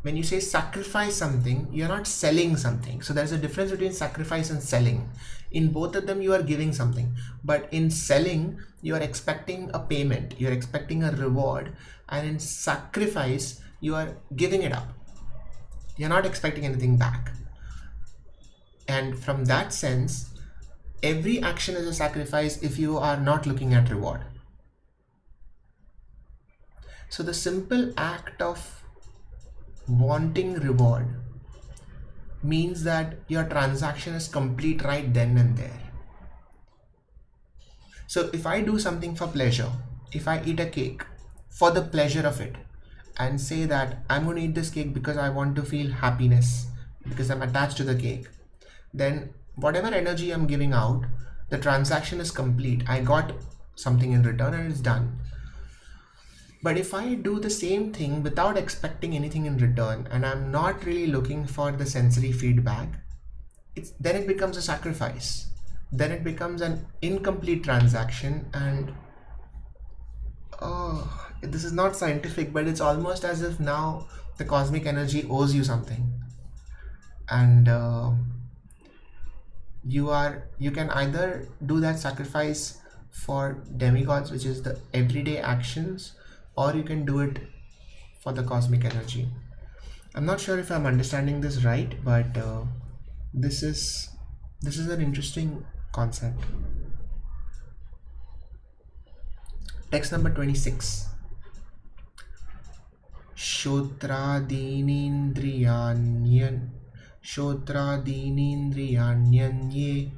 when you say sacrifice something, you're not selling something. So there's a difference between sacrifice and selling. In both of them, you are giving something, but in selling, you are expecting a payment, you're expecting a reward, and in sacrifice, you are giving it up. You're not expecting anything back. And from that sense, every action is a sacrifice if you are not looking at reward. So the simple act of wanting reward means that your transaction is complete right then and there. So if I do something for pleasure, if I eat a cake for the pleasure of it and say that I'm going to eat this cake because I want to feel happiness, because I'm attached to the cake, then whatever energy I'm giving out, the transaction is complete. I got something in return and it's done. But if I do the same thing without expecting anything in return, and I'm not really looking for the sensory feedback, then it becomes a sacrifice. Then it becomes an incomplete transaction, and this is not scientific, but it's almost as if now the cosmic energy owes you something, and you can either do that sacrifice for demigods, which is the everyday actions, or you can do it for the cosmic energy. I'm not sure if I'm understanding this right, but this is an interesting concept. Text number 26. Shotradirindriyanye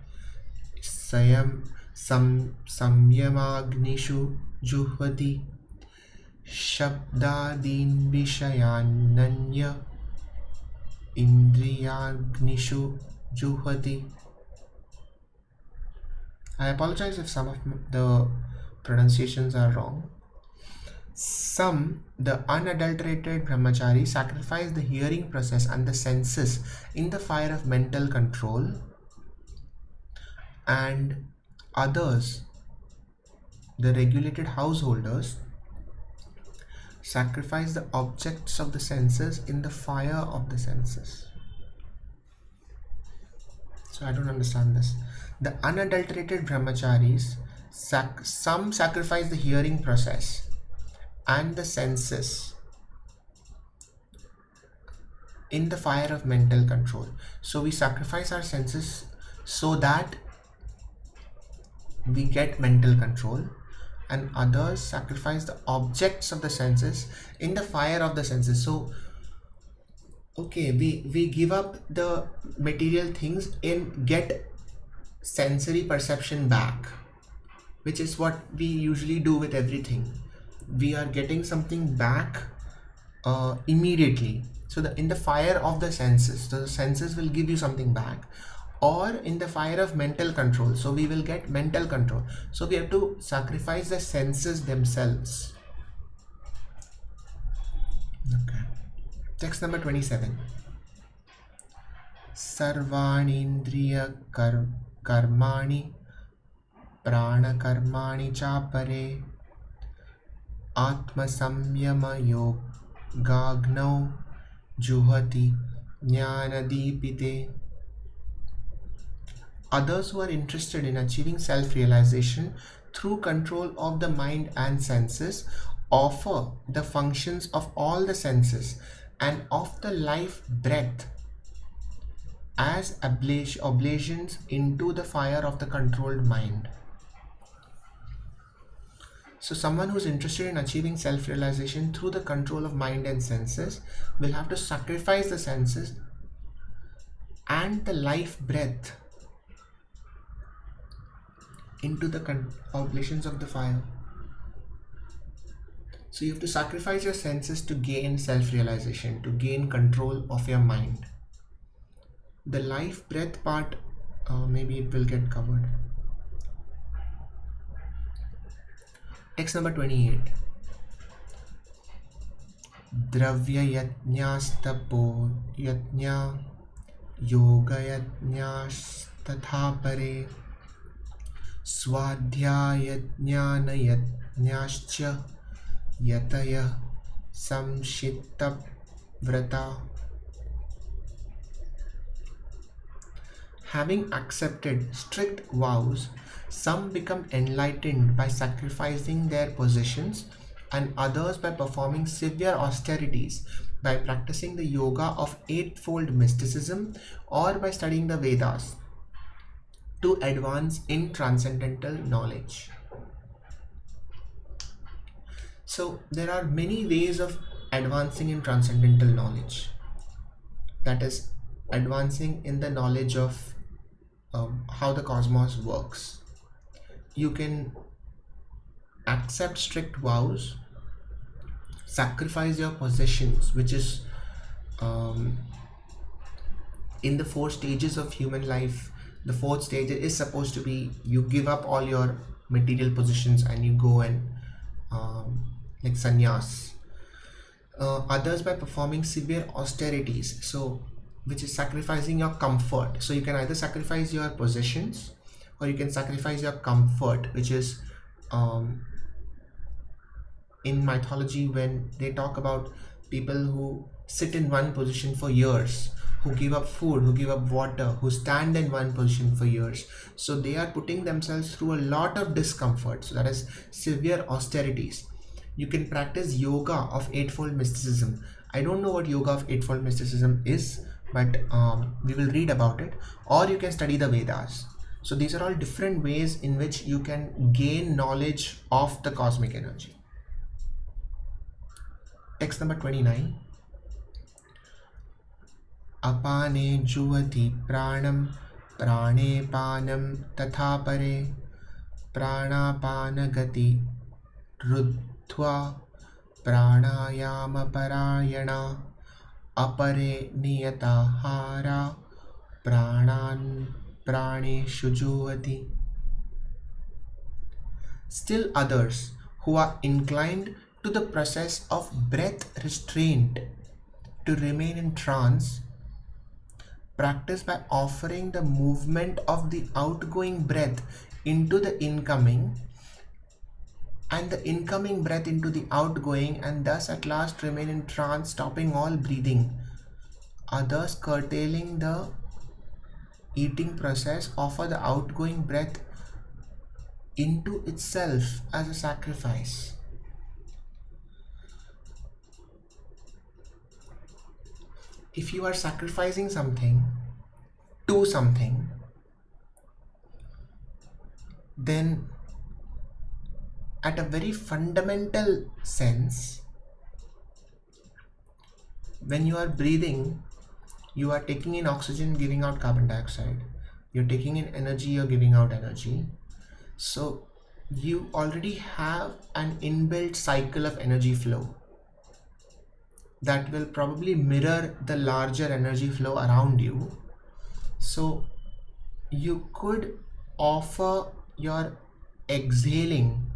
samyamagnishu juhvati shabdadin vishayananya indriyagnishu juhvati. I apologize if some of the pronunciations are wrong. The unadulterated brahmachari, sacrifice the hearing process and the senses in the fire of mental control, and others, the regulated householders, sacrifice the objects of the senses in the fire of the senses. So I don't understand this. The unadulterated brahmacharis, some sacrifice the hearing process and the senses in the fire of mental control. So we sacrifice our senses so that we get mental control, and others sacrifice the objects of the senses in the fire of the senses. So okay, we give up the material things and get sensory perception back, which is what we usually do with everything. We are getting something back immediately. So in the fire of the senses, the senses will give you something back, or in the fire of mental control, so we will get mental control. So we have to sacrifice the senses themselves. Okay. Text number 27. Sarvanindriya karmani prana karmani chapare atma samyama yogagno juhati jnanadipite. Others who are interested in achieving self-realization through control of the mind and senses offer the functions of all the senses and of the life breath as oblations into the fire of the controlled mind. So someone who's interested in achieving self-realization through the control of mind and senses will have to sacrifice the senses and the life breath into the oblations of the fire. So you have to sacrifice your senses to gain self-realization, to gain control of your mind. The life breath part, maybe it will get covered. Text number 28. Dravya yajnastapo yajna yoga yajnastatha pare swadhyaya jnana yajnascha yataya samshitta vrata. Having accepted strict vows, some become enlightened by sacrificing their possessions, and others by performing severe austerities, by practicing the yoga of eightfold mysticism, or by studying the Vedas to advance in transcendental knowledge. So there are many ways of advancing in transcendental knowledge. That is, advancing in the knowledge of how the cosmos works. You can accept strict vows, sacrifice your possessions, which is in the 4 stages of human life, the fourth stage is supposed to be you give up all your material possessions and you go and like sannyas. Others by performing severe austerities, so which is sacrificing your comfort. So you can either sacrifice your possessions or you can sacrifice your comfort, which is in mythology when they talk about people who sit in one position for years, who give up food, who give up water, who stand in one position for years. So they are putting themselves through a lot of discomfort. So that is severe austerities. You can practice yoga of eightfold mysticism. I don't know what yoga of eightfold mysticism is, but we will read about it. Or you can study the Vedas. So these are all different ways in which you can gain knowledge of the cosmic energy. Text number 29. Apane juvati pranam prane panam tatha pare pranapana gati ruddhva pranayama parayana apare niyatahara pranan praneshu juvati. Still others who are inclined to the process of breath restraint to remain in trance practice by offering the movement of the outgoing breath into the incoming and the incoming breath into the outgoing, and thus at last remain in trance, stopping all breathing. Others curtailing the eating process offer the outgoing breath into itself as a sacrifice. If you are sacrificing something to something, then at a very fundamental sense, when you are breathing, you are taking in oxygen, giving out carbon dioxide. You're taking in energy, you're giving out energy. So you already have an inbuilt cycle of energy flow that will probably mirror the larger energy flow around you. So you could offer your exhaling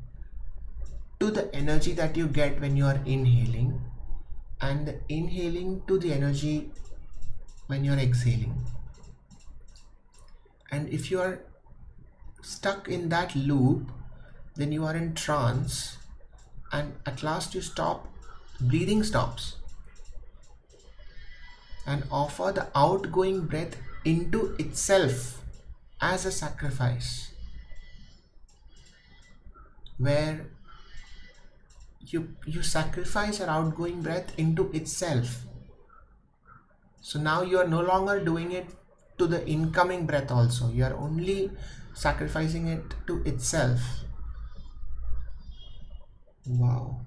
to the energy that you get when you are inhaling, and the inhaling to the energy when you are exhaling. And if you are stuck in that loop, then you are in trance, and at last you stop, breathing stops, and offer the outgoing breath into itself as a sacrifice, where you sacrifice your outgoing breath into itself. So now you are no longer doing it to the incoming breath also, you are only sacrificing it to itself. Wow.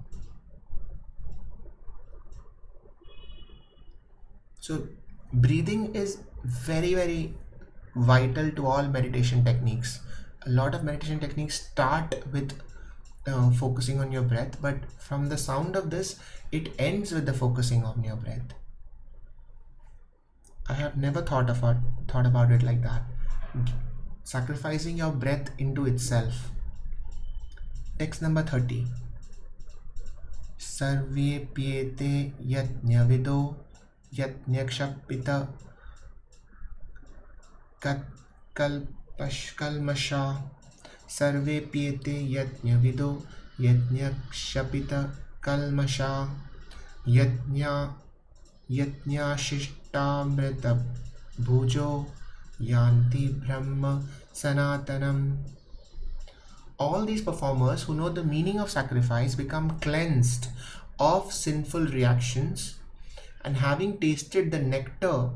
So breathing is very, very vital to all meditation techniques. A lot of meditation techniques start with focusing on your breath, but from the sound of this, it ends with the focusing on your breath. I have never thought about it like that. Sacrificing your breath into itself. Text number 30. Sarve piyete yajnavido yajnakshapita kalmasha. Sarve piyete yajnavido yajnakshapita kalmasha yajnashishtamrita bhujo yanti brahma sanatanam. All these performers who know the meaning of sacrifice become cleansed of sinful reactions, and having tasted the nectar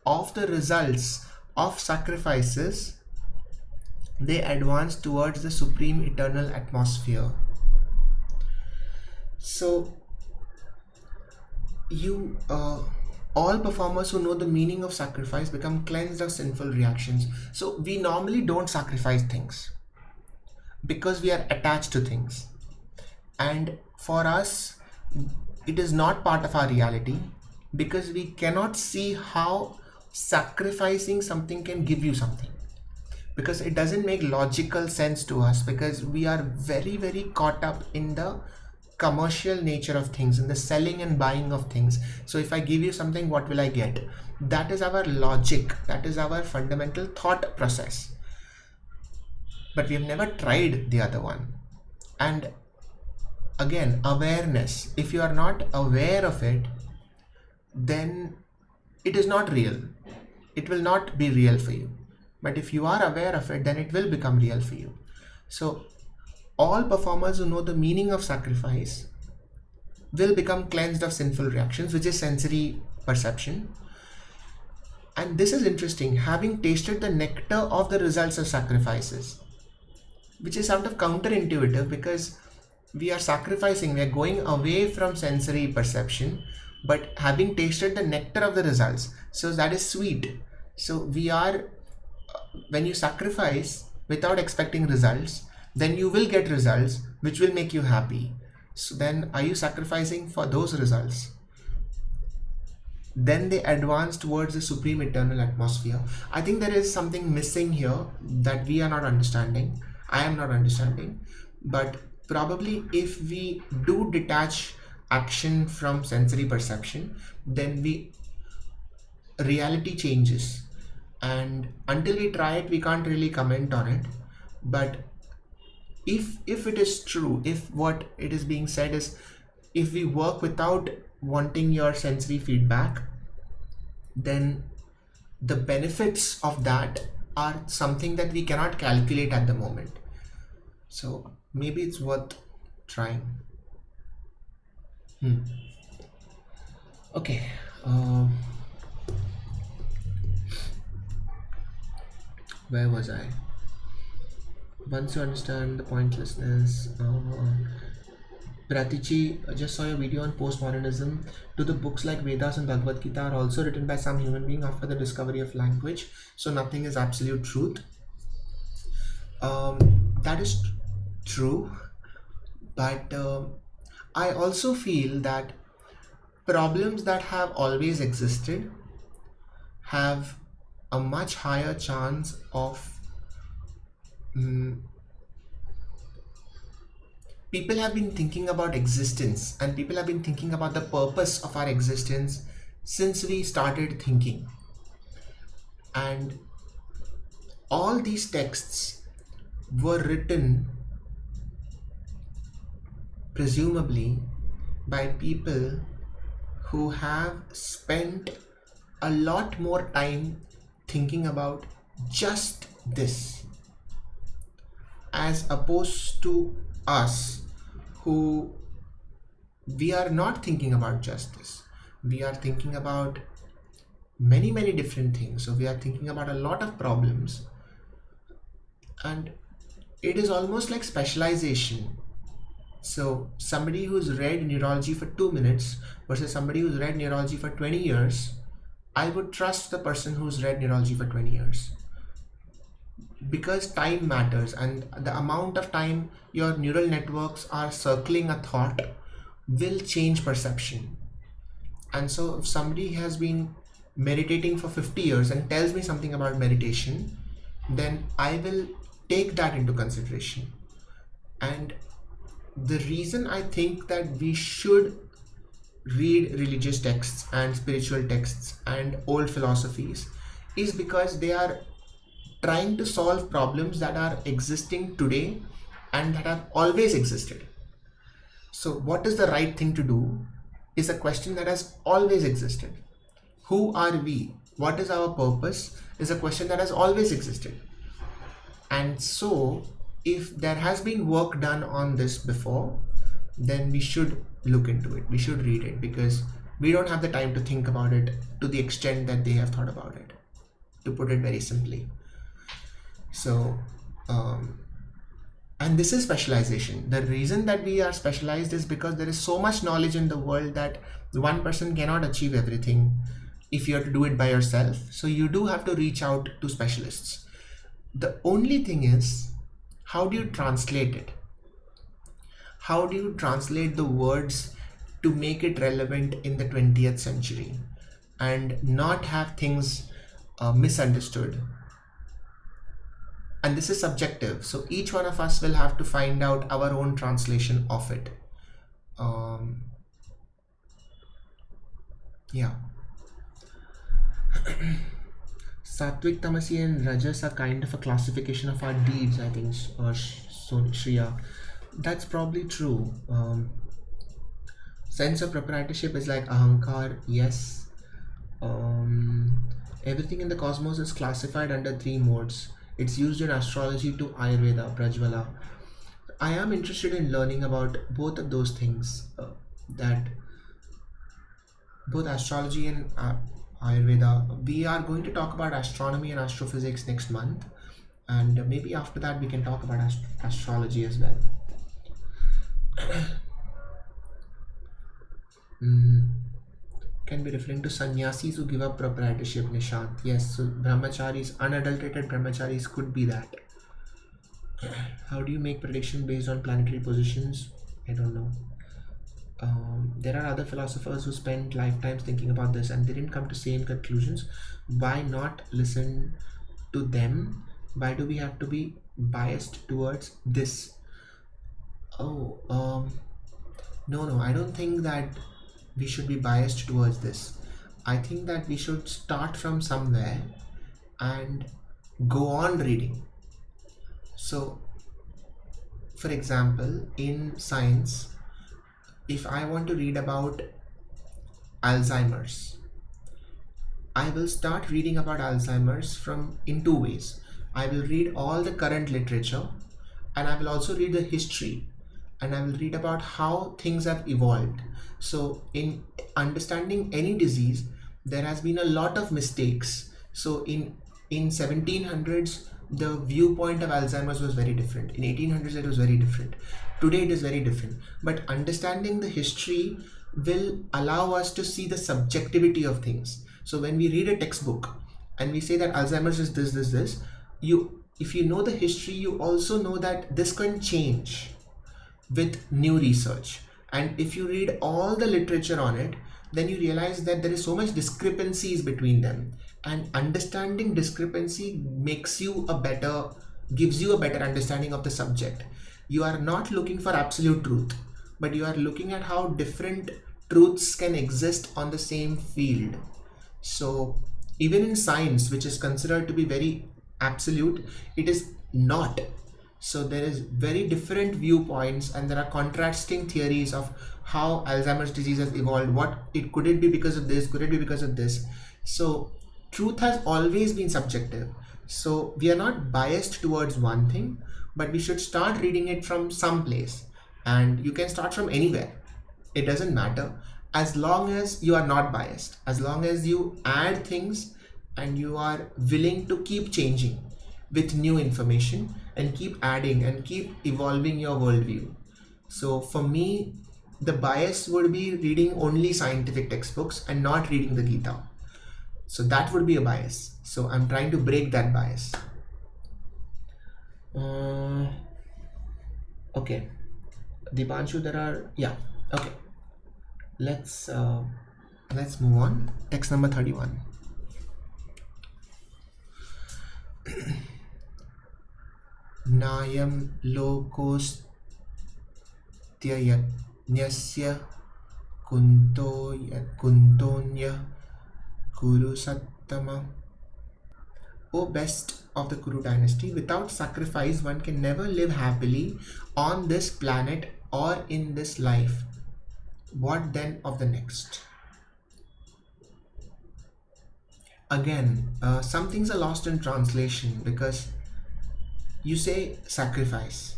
of the results of sacrifices, they advance towards the supreme eternal atmosphere. So all performers who know the meaning of sacrifice become cleansed of sinful reactions. So we normally don't sacrifice things because we are attached to things, and for us it is not part of our reality, because we cannot see how sacrificing something can give you something, because it doesn't make logical sense to us, because we are very, very caught up in the commercial nature of things, in the selling and buying of things. So if I give you something, what will I get? That is our logic, that is our fundamental thought process, but we have never tried the other one. And again, awareness, if you are not aware of it, then it is not real, it will not be real for you. But if you are aware of it, then it will become real for you. So all performers who know the meaning of sacrifice will become cleansed of sinful reactions, which is sensory perception. And this is interesting, having tasted the nectar of the results of sacrifices, which is sort of counterintuitive, because we are sacrificing, we are going away from sensory perception, but having tasted the nectar of the results, so that is sweet. So we are, when you sacrifice without expecting results, then you will get results which will make you happy. So then, are you sacrificing for those results? Then they advance towards the supreme eternal atmosphere. I think there is something missing here that we are not understanding. I am not understanding. But probably if we do detach action from sensory perception, then reality changes. And until we try it, we can't really comment on it. But if it is true, if what it is being said is, if we work without wanting your sensory feedback, then the benefits of that are something that we cannot calculate at the moment. So maybe it's worth trying. Okay. Where was I? Once you understand the pointlessness, Pratichi, I just saw your video on postmodernism. Do the books like Vedas and Bhagavad Gita are also written by some human being after the discovery of language? So nothing is absolute truth. That is true, but I also feel that problems that have always existed have a much higher chance of people have been thinking about existence, and people have been thinking about the purpose of our existence since we started thinking. And all these texts were written presumably by people who have spent a lot more time thinking about just this, as opposed to us, who we are not thinking about justice. We are thinking about many, many different things. So we are thinking about a lot of problems, and it is almost like specialization. So somebody who's read neurology for 2 minutes versus somebody who's read neurology for 20 years, I would trust the person who's read neurology for 20 years. Because time matters, and the amount of time your neural networks are circling a thought will change perception. And so if somebody has been meditating for 50 years and tells me something about meditation, then I will take that into consideration. And the reason I think that we should read religious texts and spiritual texts and old philosophies is because they are trying to solve problems that are existing today and that have always existed. So what is the right thing to do is a question that has always existed. Who are we? What is our purpose is a question that has always existed. And so if there has been work done on this before, then we should look into it. We should read it, because we don't have the time to think about it to the extent that they have thought about it, to put it very simply. So, and this is specialization. The reason that we are specialized is because there is so much knowledge in the world that one person cannot achieve everything if you have to do it by yourself. So you do have to reach out to specialists. The only thing is, how do you translate it? How do you translate the words to make it relevant in the 20th century and not have things misunderstood. And this is subjective, so each one of us will have to find out our own translation of it. Um, yeah. Sattvic, Tamasi, and Rajas are kind of a classification of our deeds, I think, so Shriya. That's probably true. Sense of proprietorship is like ahankar, yes. Everything in the cosmos is classified under three modes. It's used in astrology to Ayurveda, Prajvala. I am interested in learning about both of those things, that both astrology and Ayurveda. We are going to talk about astronomy and astrophysics next month, and maybe after that we can talk about astrology as well. Can be referring to sannyasis who give up proprietorship, Nishant. Yes, so brahmacharis, unadulterated brahmacharis could be that. How do you make prediction based on planetary positions? I don't know. There are other philosophers who spent lifetimes thinking about this and they didn't come to same conclusions. Why not listen to them? Why do we have to be biased towards this? No, I don't think that we should be biased towards this. I think that we should start from somewhere and go on reading. So, for example, in science, if I want to read about Alzheimer's, I will start reading about Alzheimer's in two ways. I will read all the current literature, and I will also read the history, and I will read about how things have evolved. So in understanding any disease, there has been a lot of mistakes. So in 1700s, the viewpoint of Alzheimer's was very different. In 1800s, it was very different. Today, it is very different. But understanding the history will allow us to see the subjectivity of things. So when we read a textbook and we say that Alzheimer's is this, if you know the history, you also know that this can change with new research. And if you read all the literature on it, then you realize that there is so much discrepancies between them, and understanding discrepancy gives you a better understanding of the subject. You are not looking for absolute truth, but you are looking at how different truths can exist on the same field. So even in science, which is considered to be very absolute, it is not. So there is very different viewpoints, and there are contrasting theories of how Alzheimer's disease has evolved. Could it be because of this? Could it be because of this? So truth has always been subjective. So we are not biased towards one thing, but we should start reading it from some place. And you can start from anywhere. It doesn't matter, as long as you are not biased, as long as you add things and you are willing to keep changing with new information and keep adding and keep evolving your worldview. So for me, the bias would be reading only scientific textbooks and not reading the Gita. So that would be a bias. So I'm trying to break that bias. Okay. Dipanshu, okay. Let's move on. Text number 31. Nayam lokostyayajnasya kuntonya Kuru Sattama. O best of the Kuru dynasty, without sacrifice one can never live happily on this planet or in this life. What then of the next? Again, some things are lost in translation, because you say sacrifice,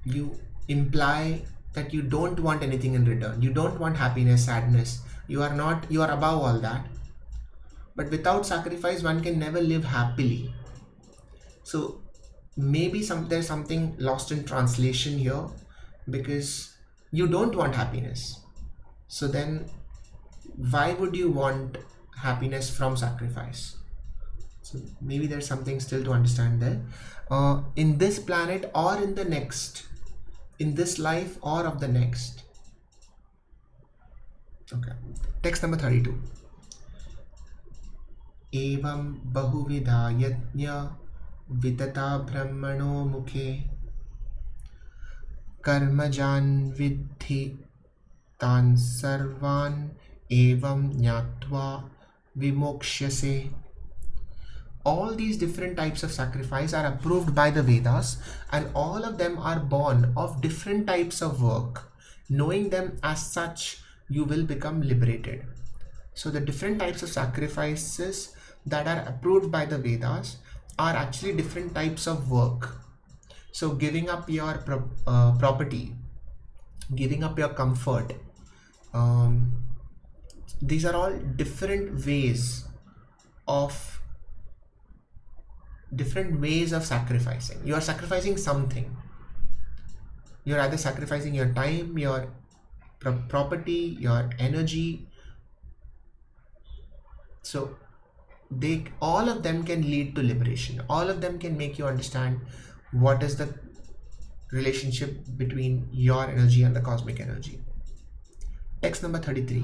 you imply that you don't want anything in return. You don't want happiness, sadness. You are above all that. But without sacrifice, one can never live happily. So maybe there's something lost in translation here, because you don't want happiness. So then why would you want happiness from sacrifice? So maybe there's something still to understand there. In this planet or in the next, in this life or of the next. Okay. Text number 32. एवं बहुविधा यज्ञ वितता ब्रह्मणो मुखे कर्मजान् विद्धि तान् सर्वान् एवं ज्ञात्वा विमोक्ष्यसे. All these different types of sacrifice are approved by the Vedas, and all of them are born of different types of work. Knowing them as such, you will become liberated. So the different types of sacrifices that are approved by the Vedas are actually different types of work. So giving up your property, giving up your comfort, these are all different ways of sacrificing. You are sacrificing something. You're either sacrificing your time, your property, your energy. So all of them can lead to liberation. All of them can make you understand what is the relationship between your energy and the cosmic energy. Text number 33.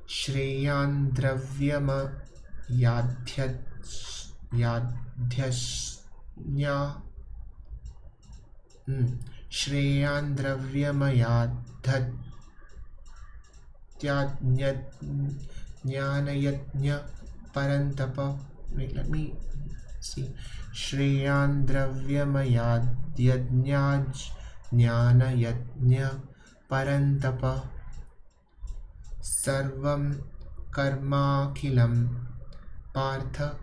Shreyan dravyama yadhyasnya Shreyan dravyamayadyajnanayajna parantapa. Wait, let me see. Shreyan dravyamayadyajnanayajna parantapa sarvam karmakhilam partha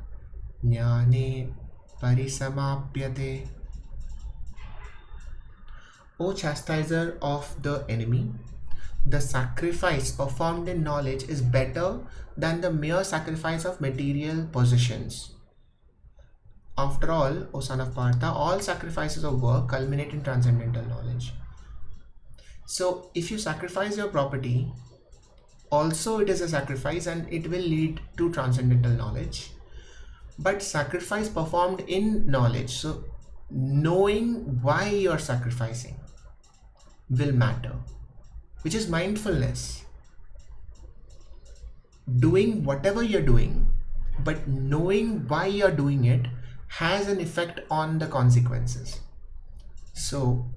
jnane parisamapyate. O chastiser of the enemy, the sacrifice performed in knowledge is better than the mere sacrifice of material possessions. After all, O son of Partha, all sacrifices of work culminate in transcendental knowledge. So if you sacrifice your property, also it is a sacrifice and it will lead to transcendental knowledge. But sacrifice performed in knowledge, so knowing why you are sacrificing, will matter, which is mindfulness. Doing whatever you're doing, but knowing why you're doing it has an effect on the consequences. So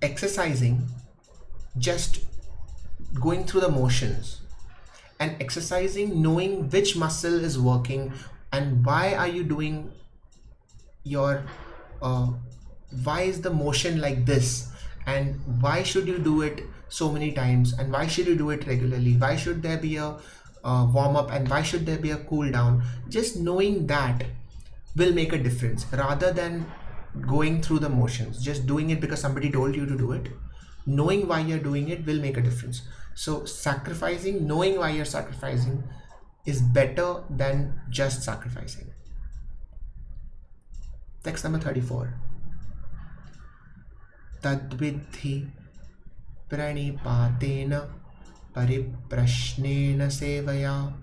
exercising, just going through the motions, and exercising knowing which muscle is working and why are you doing your why is the motion like this, and why should you do it so many times, and why should you do it regularly, why should there be a warm up, and why should there be a cool down. Just knowing that will make a difference rather than going through the motions, just doing it because somebody told you to do it. Knowing why you're doing it will make a difference. So sacrificing, knowing why you're sacrificing, is better than just sacrificing. Text number 34. Tadvidhi pranipatena pariprashnena sevaya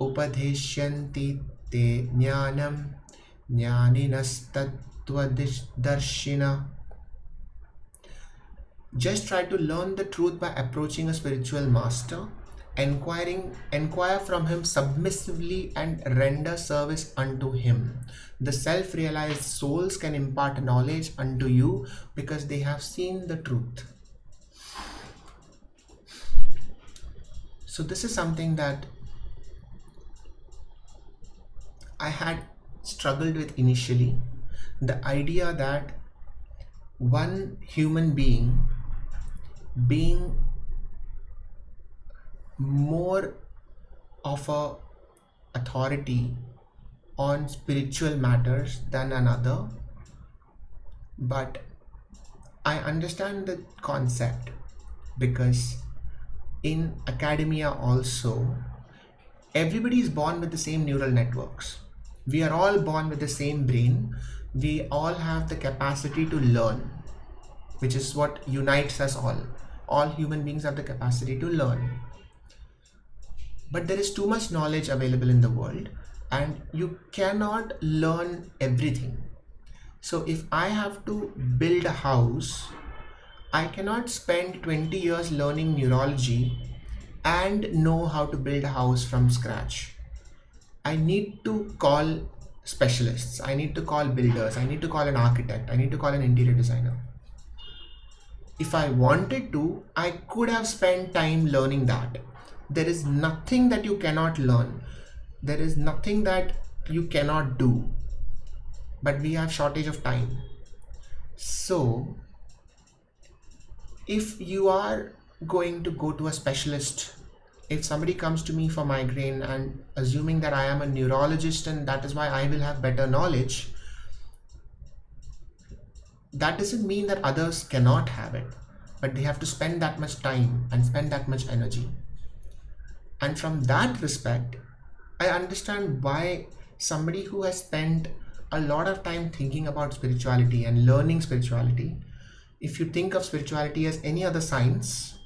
upadhishyanti te jnanam jnaninastatvadarshina. Just try to learn the truth by approaching a spiritual master, inquire from him submissively and render service unto him. The self-realized souls can impart knowledge unto you because they have seen the truth. So this is something that I had struggled with initially. The idea that one human being being more of a authority on spiritual matters than another, but I understand the concept because in academia also everybody is born with the same neural networks. We are all born with the same brain. We all have the capacity to learn, which is what unites us all. All human beings have the capacity to learn. But there is too much knowledge available in the world and you cannot learn everything. So if I have to build a house, I cannot spend 20 years learning neurology and know how to build a house from scratch. I need to call specialists, I need to call builders, I need to call an architect, I need to call an interior designer. If I wanted to, I could have spent time learning that. There is nothing that you cannot learn. There is nothing that you cannot do. But we have shortage of time. So, if you are going to go to a specialist, if somebody comes to me for migraine and assuming that I am a neurologist and that is why I will have better knowledge, that doesn't mean that others cannot have it, but they have to spend that much time and spend that much energy. And from that respect, I understand why somebody who has spent a lot of time thinking about spirituality and learning spirituality, if you think of spirituality as any other science,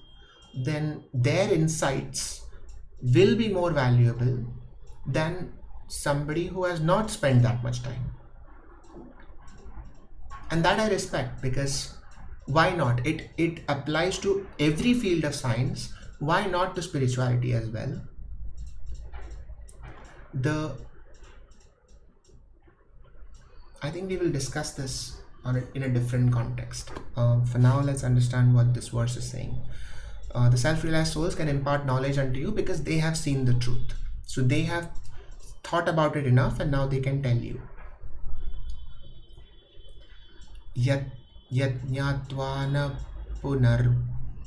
then their insights will be more valuable than somebody who has not spent that much time. And that I respect, because why not? It applies to every field of science. Why not to spirituality as well? I think we will discuss this in a different context. For now, let's understand what this verse is saying. The self-realized souls can impart knowledge unto you because they have seen the truth. So they have thought about it enough and now they can tell you. Yat jnatva na punar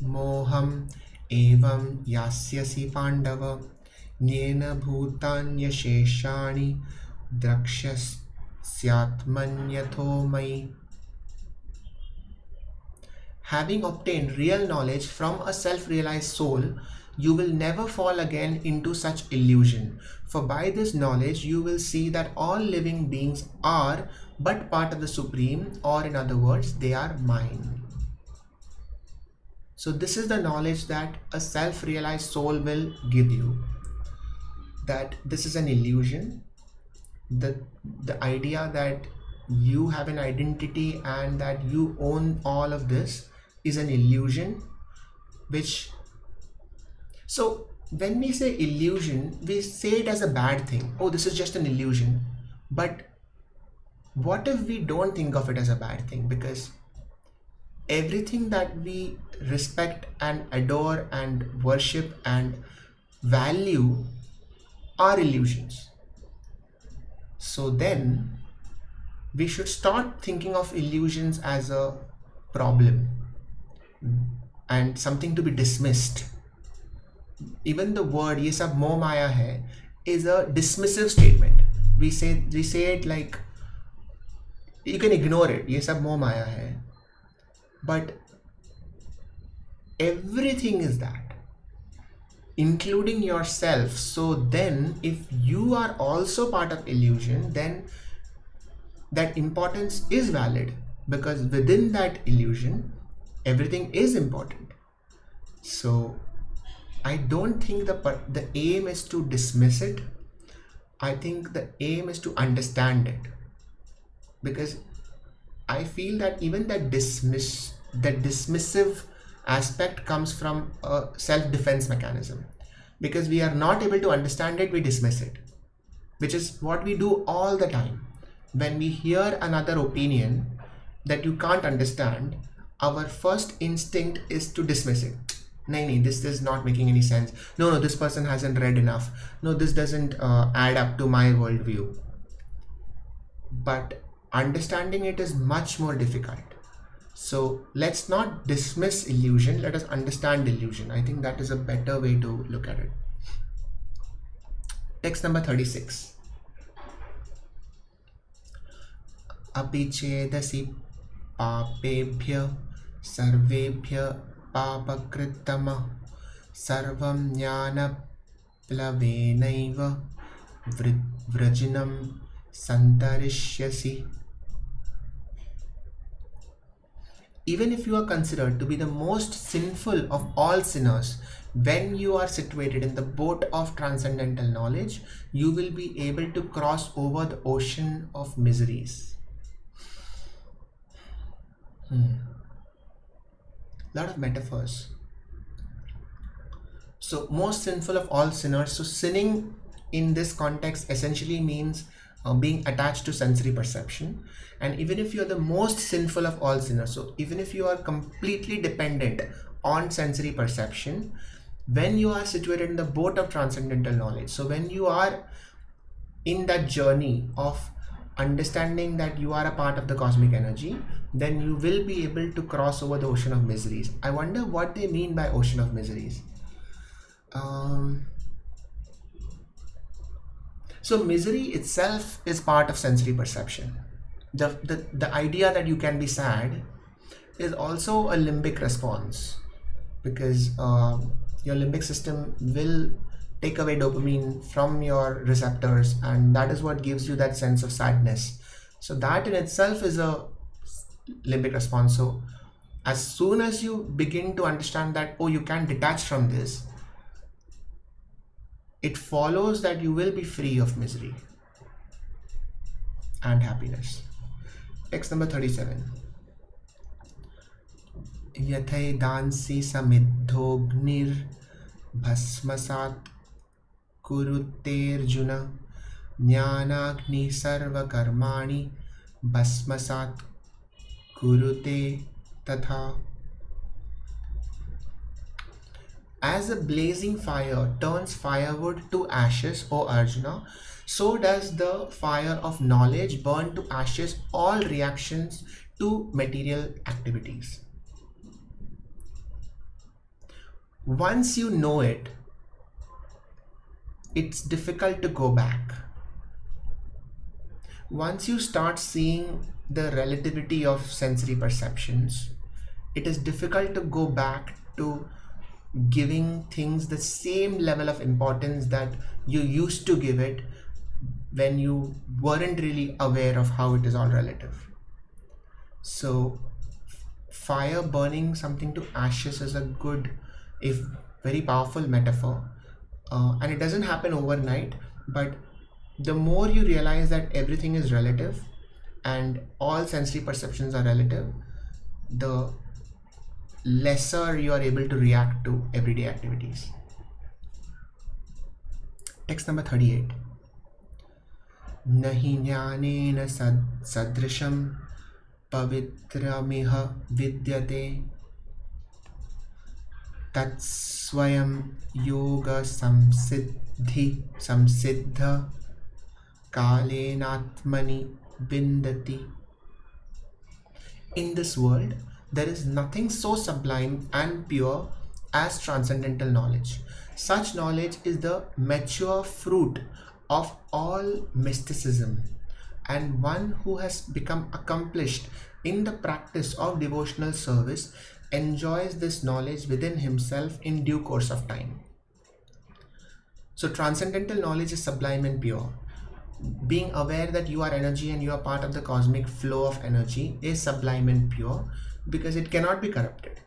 moham evam yasyasi pandava nyena bhutanya sheshani drakshyasyatmanyatho mai. Having obtained real knowledge from a self-realized soul, you will never fall again into such illusion. For by this knowledge, you will see that all living beings are but part of the Supreme, or in other words, they are mine. So this is the knowledge that a self-realized soul will give you. That this is an illusion. The idea that you have an identity and that you own all of this is an illusion, so when we say illusion, we say it as a bad thing. Oh, this is just an illusion. But what if we don't think of it as a bad thing? Because everything that we respect and adore and worship and value are illusions. So then we should start thinking of illusions as a problem and something to be dismissed. Even the word "ye sab moh maya hai" is a dismissive statement. We say it like you can ignore it. "Ye sab moh maya hai," but everything is that, including yourself. So then, if you are also part of illusion, then that importance is valid, because within that illusion, everything is important. So I don't think the aim is to dismiss it. I think the aim is to understand it, because I feel that even that dismissive aspect comes from a self-defense mechanism. Because we are not able to understand it, we dismiss it, which is what we do all the time. When we hear another opinion that you can't understand, our first instinct is to dismiss it. No, this is not making any sense. No, this person hasn't read enough. No, this doesn't add up to my worldview. But understanding it is much more difficult. So let's not dismiss illusion, let us understand illusion. I think that is a better way to look at it. Text number 36. Api chedasi papebhya sarvebhya papakritama sarvam jnana plavenaiva vrajinam santarishyasi. Even if you are considered to be the most sinful of all sinners, when you are situated in the boat of transcendental knowledge, you will be able to cross over the ocean of miseries. Lot of metaphors. So most sinful of all sinners. So sinning in this context essentially means being attached to sensory perception. And even if you're the most sinful of all sinners, so even if you are completely dependent on sensory perception, when you are situated in the boat of transcendental knowledge, so when you are in that journey of understanding that you are a part of the cosmic energy, then you will be able to cross over the ocean of miseries. I wonder what they mean by ocean of miseries. So misery itself is part of sensory perception. The idea that you can be sad is also a limbic response, because your limbic system will take away dopamine from your receptors, and that is what gives you that sense of sadness. So that in itself is a limbic response. So as soon as you begin to understand that, oh, you can detach from this, it follows that you will be free of misery and happiness. Text number 37. Yathai dansi samiddhognir bhasmasat kuruterjuna jnanagni sarva karmani bhasmasat kurute tatha. As a blazing fire turns firewood to ashes, O Arjuna, so does the fire of knowledge burn to ashes all reactions to material activities. Once you know it, it's difficult to go back. Once you start seeing the relativity of sensory perceptions, it is difficult to go back to giving things the same level of importance that you used to give it when you weren't really aware of how it is all relative. So fire burning something to ashes is a good, if very powerful metaphor, and it doesn't happen overnight, but the more you realize that everything is relative and all sensory perceptions are relative, the lesser you are able to react to everyday activities. Text number 38. Nahi jnanena sadrisham pavitramiha vidyate tatsvayam yoga samsiddha kalenatmani bindati. In this world, there is nothing so sublime and pure as transcendental knowledge. Such knowledge is the mature fruit of all mysticism, and one who has become accomplished in the practice of devotional service enjoys this knowledge within himself in due course of time. So transcendental knowledge is sublime and pure. Being aware that you are energy and you are part of the cosmic flow of energy is sublime and pure, because it cannot be corrupted.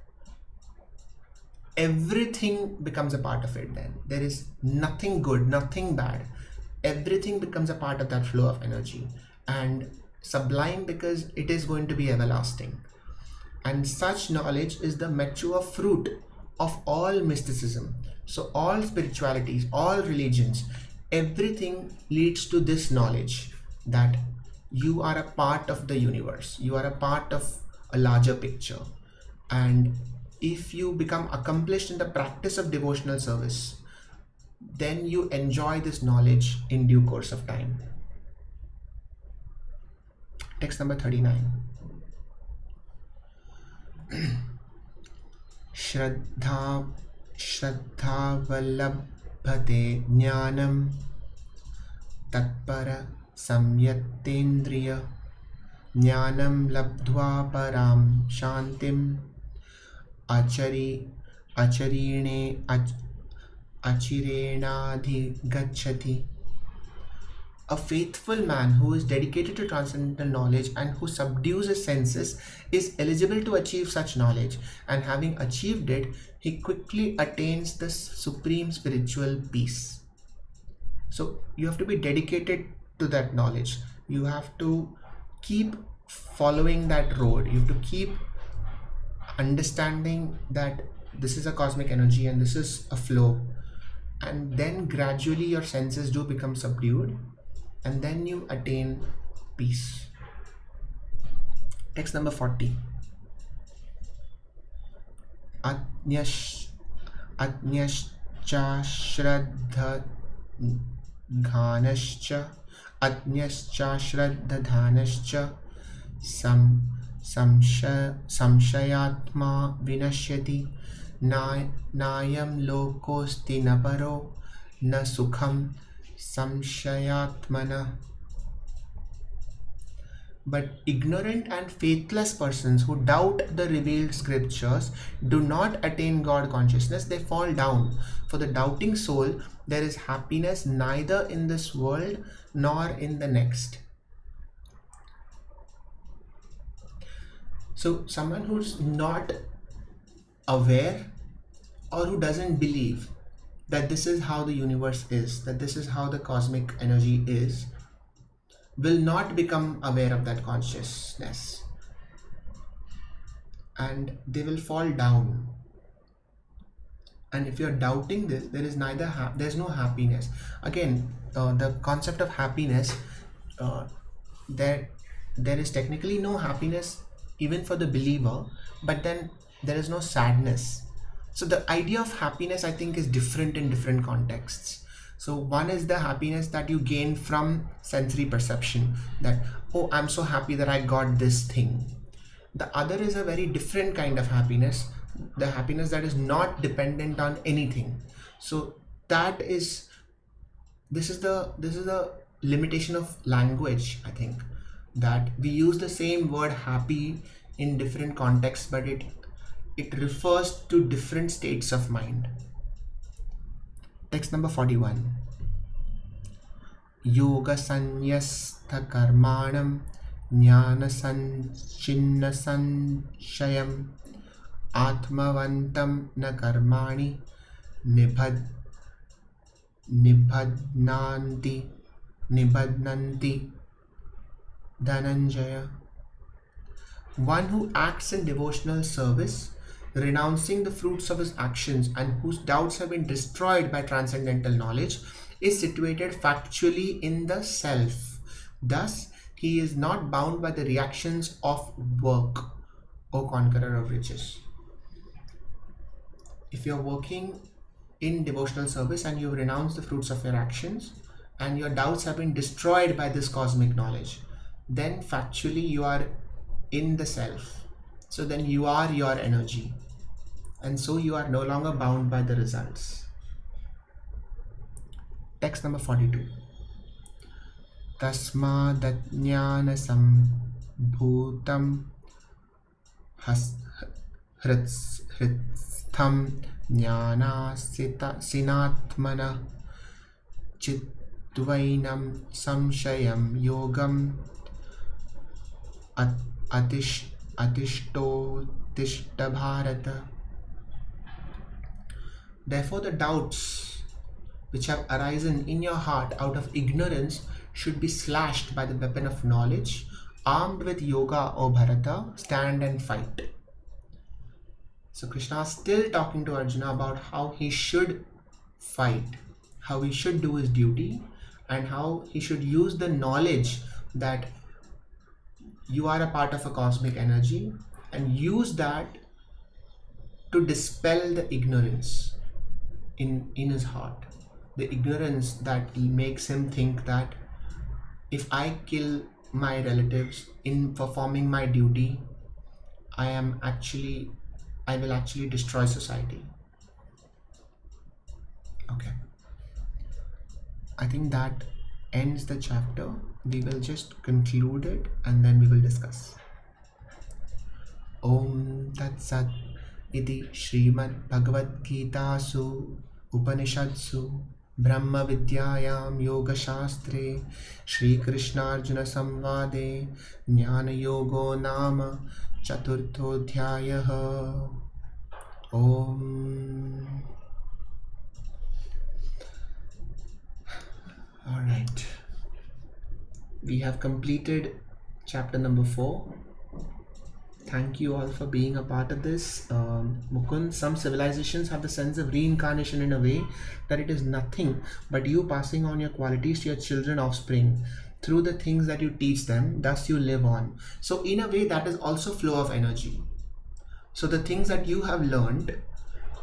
Everything becomes a part of it then. There is nothing good, nothing bad. Everything becomes a part of that flow of energy, and sublime because it is going to be everlasting. And such knowledge is the mature fruit of all mysticism. So all spiritualities, all religions, everything leads to this knowledge that you are a part of the universe, you are a part of a larger picture. And if you become accomplished in the practice of devotional service, then you enjoy this knowledge in due course of time. Text number 39. Shraddha vallabhate jnanam tatpara samyattendriya jnanam labdhva param shantim achirenadhi gacchati. A faithful man who is dedicated to transcendental knowledge and who subdues his senses is eligible to achieve such knowledge, and having achieved it, he quickly attains the supreme spiritual peace. So you have to be dedicated to that knowledge. You have to keep following that road. You have to keep understanding that this is a cosmic energy and this is a flow. And then gradually your senses do become subdued, and then you attain peace. Text number 40. Atnyash Atnyascha Shraddha Shraddhadhanascha Sam Samshayatma Vinashyati Nayam Lokosti Naparo Na Sukham Samshayatmana. But ignorant and faithless persons who doubt the revealed scriptures do not attain God consciousness, they fall down. For the doubting soul, there is happiness neither in this world nor in the next. So someone who's not aware or who doesn't believe that this is how the universe is, that this is how the cosmic energy is, will not become aware of that consciousness, and they will fall down. And if you're doubting this, there is there's no happiness. Again, the concept of happiness, there is technically no happiness even for the believer, but then there is no sadness. So the idea of happiness, I think, is different in different contexts. So one is the happiness that you gain from sensory perception, that, oh, I'm so happy that I got this thing. The other is a very different kind of happiness, the happiness that is not dependent on anything. So this is the limitation of language, I think, that we use the same word happy in different contexts, but it refers to different states of mind. Text number 41. Yoga sanyastha karmanam jnana sanchinna sanshayam atmavantam na karmani nibadnanti Dhananjaya. One who acts in devotional service, renouncing the fruits of his actions, and whose doubts have been destroyed by transcendental knowledge, is situated factually in the self. Thus, he is not bound by the reactions of work, O conqueror of riches. If you're working in devotional service and you've renounced the fruits of your actions, and your doubts have been destroyed by this cosmic knowledge, then factually you are in the self. So then you are your energy, and so you are no longer bound by the results. Text number 42. Tasmadajnana sambhutam hritstham jnana sinatmana chitvainam samshayam yogam atishto tishta bharata. Therefore, the doubts which have arisen in your heart out of ignorance should be slashed by the weapon of knowledge. Armed with yoga, O Bharata, stand and fight. So Krishna is still talking to Arjuna about how he should fight, how he should do his duty, and how he should use the knowledge that you are a part of a cosmic energy, and use that to dispel the ignorance in his heart. The ignorance that makes him think that if I kill my relatives in performing my duty, I will actually destroy society. Okay. I think that ends the chapter. We will just conclude it and then we will discuss. Om Tat Sat Iti Srimad Bhagavad Gita Su Upanishadsu Brahma Vidyayam Yoga Shastre Shri Krishna Arjuna Samvade Jnana Yogo Nama Chaturthodhyayaha. Om. Alright. We have completed chapter number 4. Thank you all for being a part of this. Mukund, some civilizations have the sense of reincarnation in a way that it is nothing but you passing on your qualities to your children, offspring, through the things that you teach them, thus you live on. So in a way, that is also flow of energy. So the things that you have learned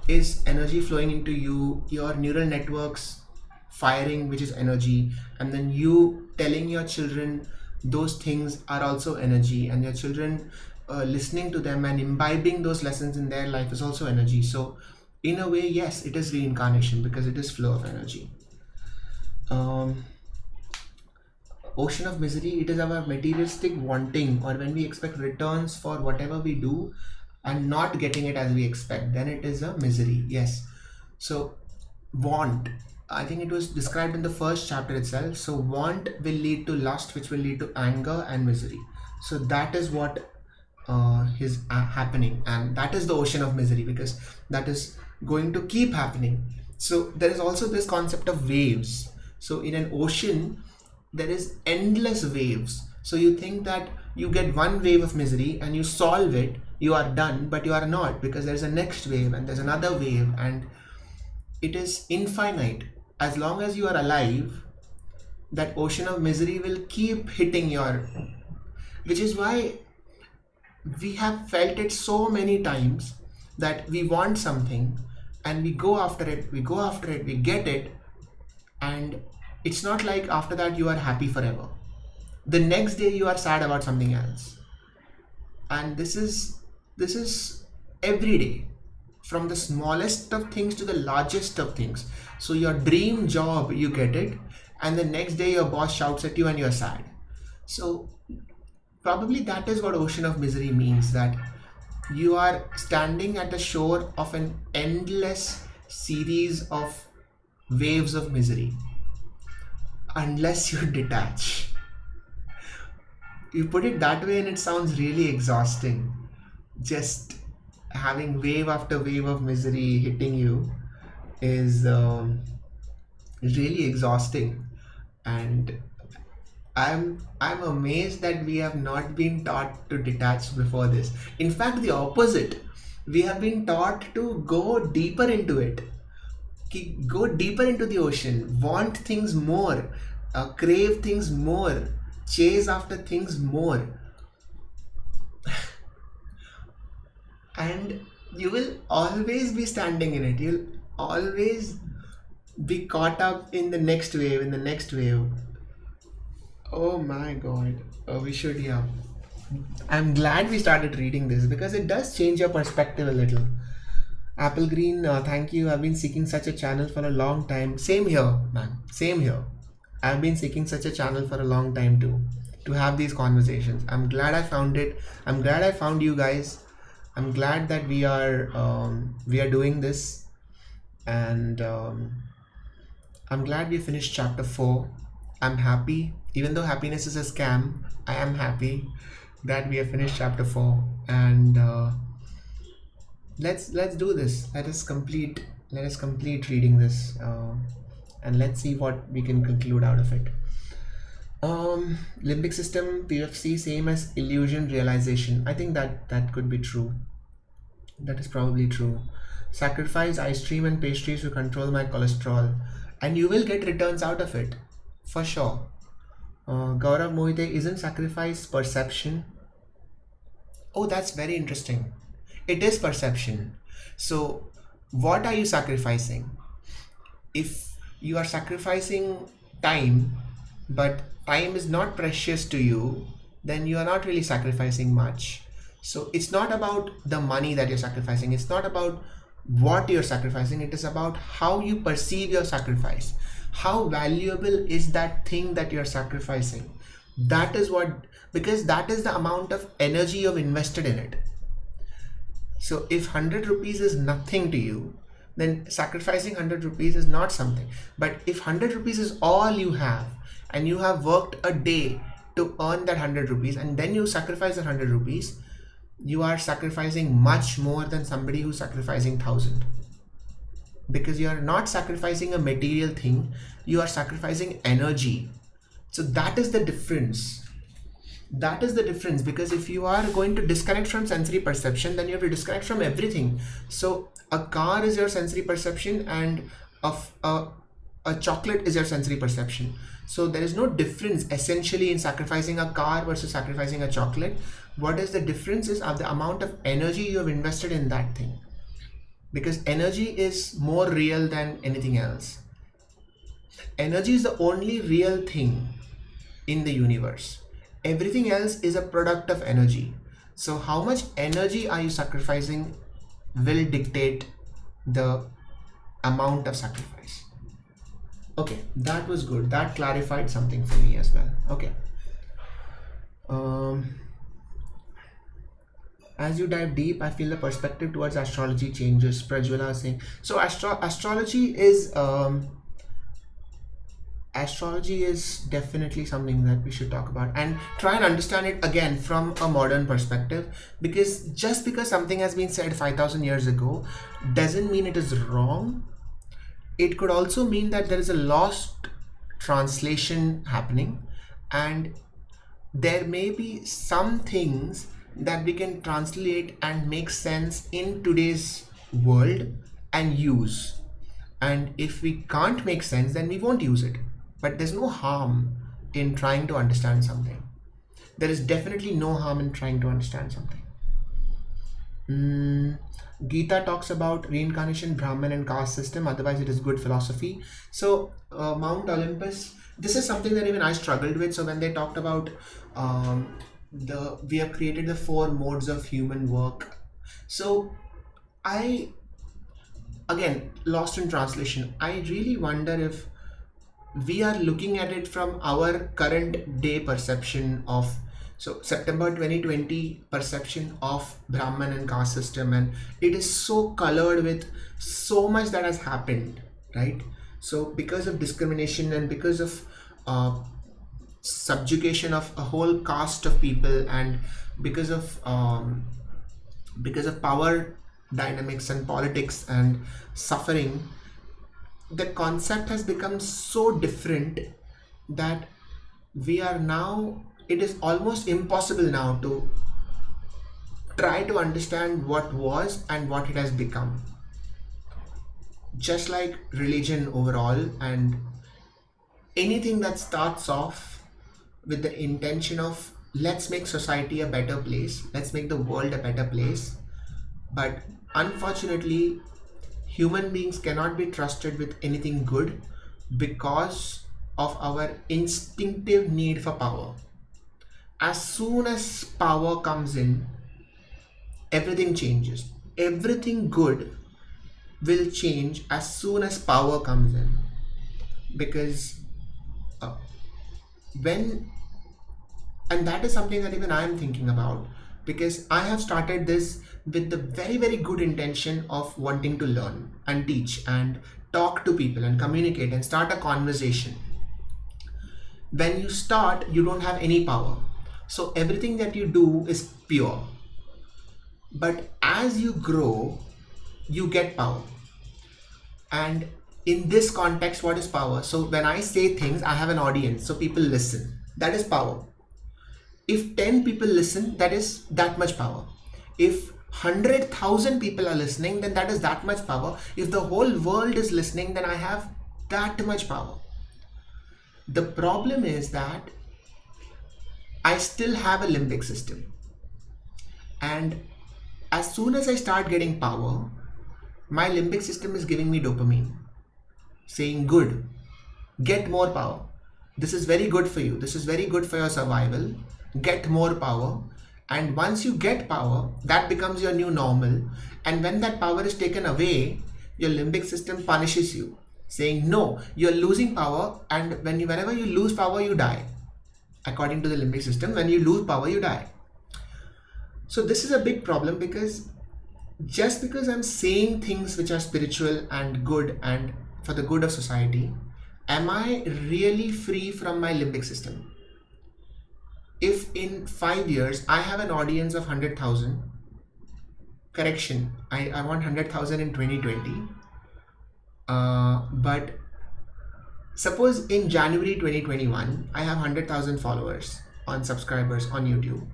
is energy flowing into you, your neural networks firing, which is energy, and then you telling your children those things are also energy, and your children listening to them and imbibing those lessons in their life is also energy. So in a way, yes, it is reincarnation because it is flow of energy. Ocean of misery, it is our materialistic wanting, or when we expect returns for whatever we do and not getting it as we expect, then it is a misery. Yes. So want, I think it was described in the first chapter itself. So want will lead to lust, which will lead to anger and misery. So that is what is happening, and that is the ocean of misery, because that is going to keep happening. So there is also this concept of waves. So in an ocean there is endless waves. So you think that you get one wave of misery and you solve it, you are done, but you are not, because there's a next wave and there's another wave, and it is infinite. As long as you are alive, that ocean of misery will keep hitting your, which is why we have felt it so many times that we want something and we go after it, we get it, and it's not like after that you are happy forever. The next day you are sad about something else. And this is every day, from the smallest of things to the largest of things. So your dream job, you get it, and the next day your boss shouts at you and you're sad. So probably that is what ocean of misery means, that you are standing at the shore of an endless series of waves of misery, unless you detach. You put it that way and it sounds really exhausting, just having wave after wave of misery hitting you is really exhausting. And I'm amazed that we have not been taught to detach before this. In fact, the opposite. We have been taught to go deeper into it. Go deeper into the ocean, want things more, crave things more, chase after things more. And you will always be standing in it. You'll always be caught up in the next wave, Oh my god. We should, yeah. I'm glad we started reading this because it does change your perspective a little. Apple Green, thank you. I've been seeking such a channel for a long time. Same here, man. Same here. I've been seeking such a channel for a long time too, to have these conversations. I'm glad I found it. I'm glad I found you guys. I'm glad that we are doing this, and I'm glad we finished chapter 4. I'm happy, even though happiness is a scam. I am happy that we have finished chapter 4, and let's do this. Let us complete reading this, and let's see what we can conclude out of it. Limbic system, PFC, same as illusion realization. I think that could be true. That is probably true. Sacrifice ice cream and pastries to control my cholesterol, and you will get returns out of it, for sure. Gaurav Mohite, isn't sacrifice perception? Oh, that's very interesting. It is perception. So what are you sacrificing? If you are sacrificing time, but time is not precious to you, then you are not really sacrificing much. So it's not about the money that you're sacrificing. It's not about what you're sacrificing. It is about how you perceive your sacrifice. How valuable is that thing that you're sacrificing? That is what, because that is the amount of energy you've invested in it. So if 100 rupees is nothing to you, then sacrificing 100 rupees is not something. But if 100 rupees is all you have, and you have worked a day to earn that 100 rupees, and then you sacrifice that 100 rupees, you are sacrificing much more than somebody who's sacrificing 1,000. Because you are not sacrificing a material thing, you are sacrificing energy. So that is the difference. That is the difference, because if you are going to disconnect from sensory perception, then you have to disconnect from everything. So a car is your sensory perception, and a chocolate is your sensory perception. So there is no difference essentially in sacrificing a car versus sacrificing a chocolate. What is the difference is the amount of energy you have invested in that thing, because energy is more real than anything else. Energy is the only real thing in the universe. Everything else is a product of energy. So how much energy are you sacrificing will dictate the amount of sacrifice. Okay, that was good. That clarified something for me as well. Okay. As you dive deep, I feel the perspective towards astrology changes. Prajwala is saying. So astrology is definitely something that we should talk about and try and understand it again from a modern perspective, because just because something has been said 5,000 years ago doesn't mean it is wrong. It could also mean that there is a lost translation happening, and there may be some things that we can translate and make sense in today's world and use. And if we can't make sense, then we won't use it. But there's no harm in trying to understand something. There is definitely no harm in trying to understand something. Gita talks about reincarnation, Brahman and caste system, otherwise it is good philosophy. So Mount Olympus, this is something that even I struggled with. So when they talked about we have created the 4 modes of human work. So I, again, lost in translation. I really wonder if we are looking at it from our current day perception of, so September 2020 perception of Brahman and caste system, and it is so colored with so much that has happened, right? So because of discrimination and because of subjugation of a whole caste of people, and because of power dynamics and politics and suffering, the concept has become so different that we are now, it is almost impossible now to try to understand what was and what it has become. Just like religion overall, and anything that starts off with the intention of let's make society a better place, let's make the world a better place, but unfortunately human beings cannot be trusted with anything good because of our instinctive need for power. As soon as power comes in, everything changes. Everything good will change as soon as power comes in, because and that is something that even I am thinking about, because I have started this with the very, very good intention of wanting to learn and teach and talk to people and communicate and start a conversation. When you start, you don't have any power. So everything that you do is pure. But as you grow, you get power. And in this context, what is power? So when I say things, I have an audience, so people listen. That is power. If 10 people listen, that is that much power. If 100,000 people are listening, then that is that much power. If the whole world is listening, then I have that much power. The problem is that I still have a limbic system. And as soon as I start getting power, my limbic system is giving me dopamine, saying good, get more power. This is very good for you. This is very good for your survival. Get more power. And once you get power, that becomes your new normal. And when that power is taken away, your limbic system punishes you, saying, no, you're losing power. And whenever you lose power, you die. According to the limbic system, when you lose power, you die. So this is a big problem, because just because I'm saying things which are spiritual and good and for the good of society, am I really free from my limbic system? If in 5 years I have an audience of 100,000, correction, I want 100,000 in 2020, but suppose in January 2021 I have 100,000 followers, on subscribers on YouTube,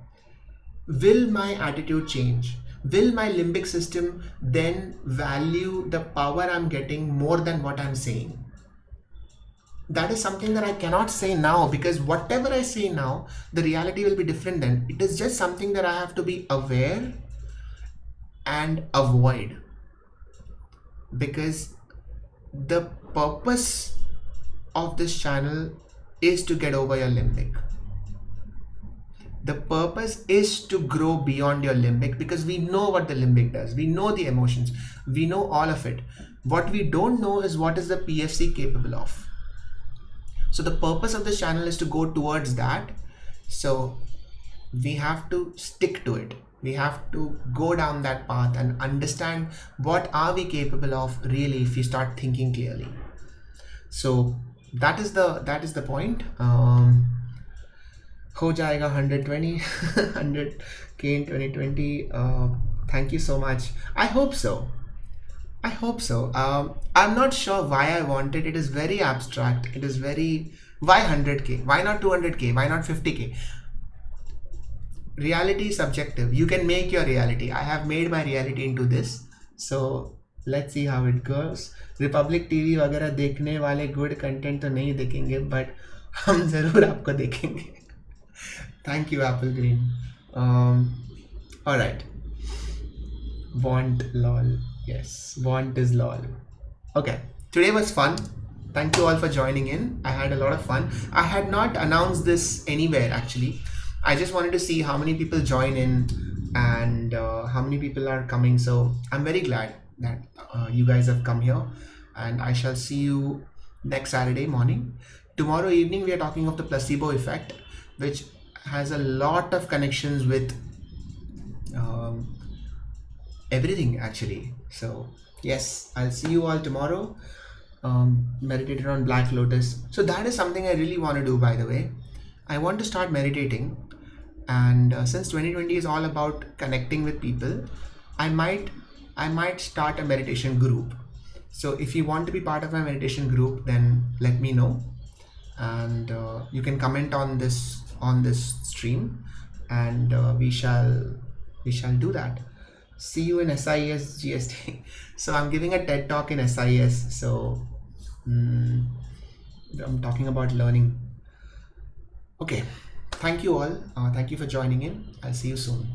will my attitude change? Will my limbic system then value the power I'm getting more than what I'm saying? That is something that I cannot say now, because whatever I say now, the reality will be different then. It is just something that I have to be aware and avoid, because the purpose of this channel is to get over your limbic. The purpose is to grow beyond your limbic, because we know what the limbic does. We know the emotions. We know all of it. What we don't know is what is the PFC capable of. So the purpose of this channel is to go towards that. So we have to stick to it. We have to go down that path and understand what are we capable of really if we start thinking clearly. So that is the point. हो जाएगा 120 100k in 2020. Thank you so much. I hope so. I'm not sure why I want it. It is very abstract. It is very, why 100k? Why not 200k? Why not 50k? Reality is subjective. You can make your reality. I have made my reality into this. So let's see how it goes. Republic TV वगैरह देखने वाले good content तो नहीं देखेंगे, but हम ज़रूर आपको देखेंगे. Thank you, Apple Green. All right. Want lol. Yes, want is lol. Okay. Today was fun. Thank you all for joining in. I had a lot of fun. I had not announced this anywhere actually. I just wanted to see how many people join in and how many people are coming. So I'm very glad that you guys have come here, and I shall see you next Saturday morning. Tomorrow evening we are talking of the placebo effect, which has a lot of connections with everything actually. So yes, I'll see you all tomorrow. Meditated on Black Lotus. So that is something I really want to do, by the way. I want to start meditating, and since 2020 is all about connecting with people, I might start a meditation group. So if you want to be part of my meditation group, then let me know, and you can comment on this stream, and we shall do that. See you in SIS GST. So I'm giving a TED talk in SIS. So I'm talking about learning. Okay, thank you all. Thank you for joining in. I'll see you soon.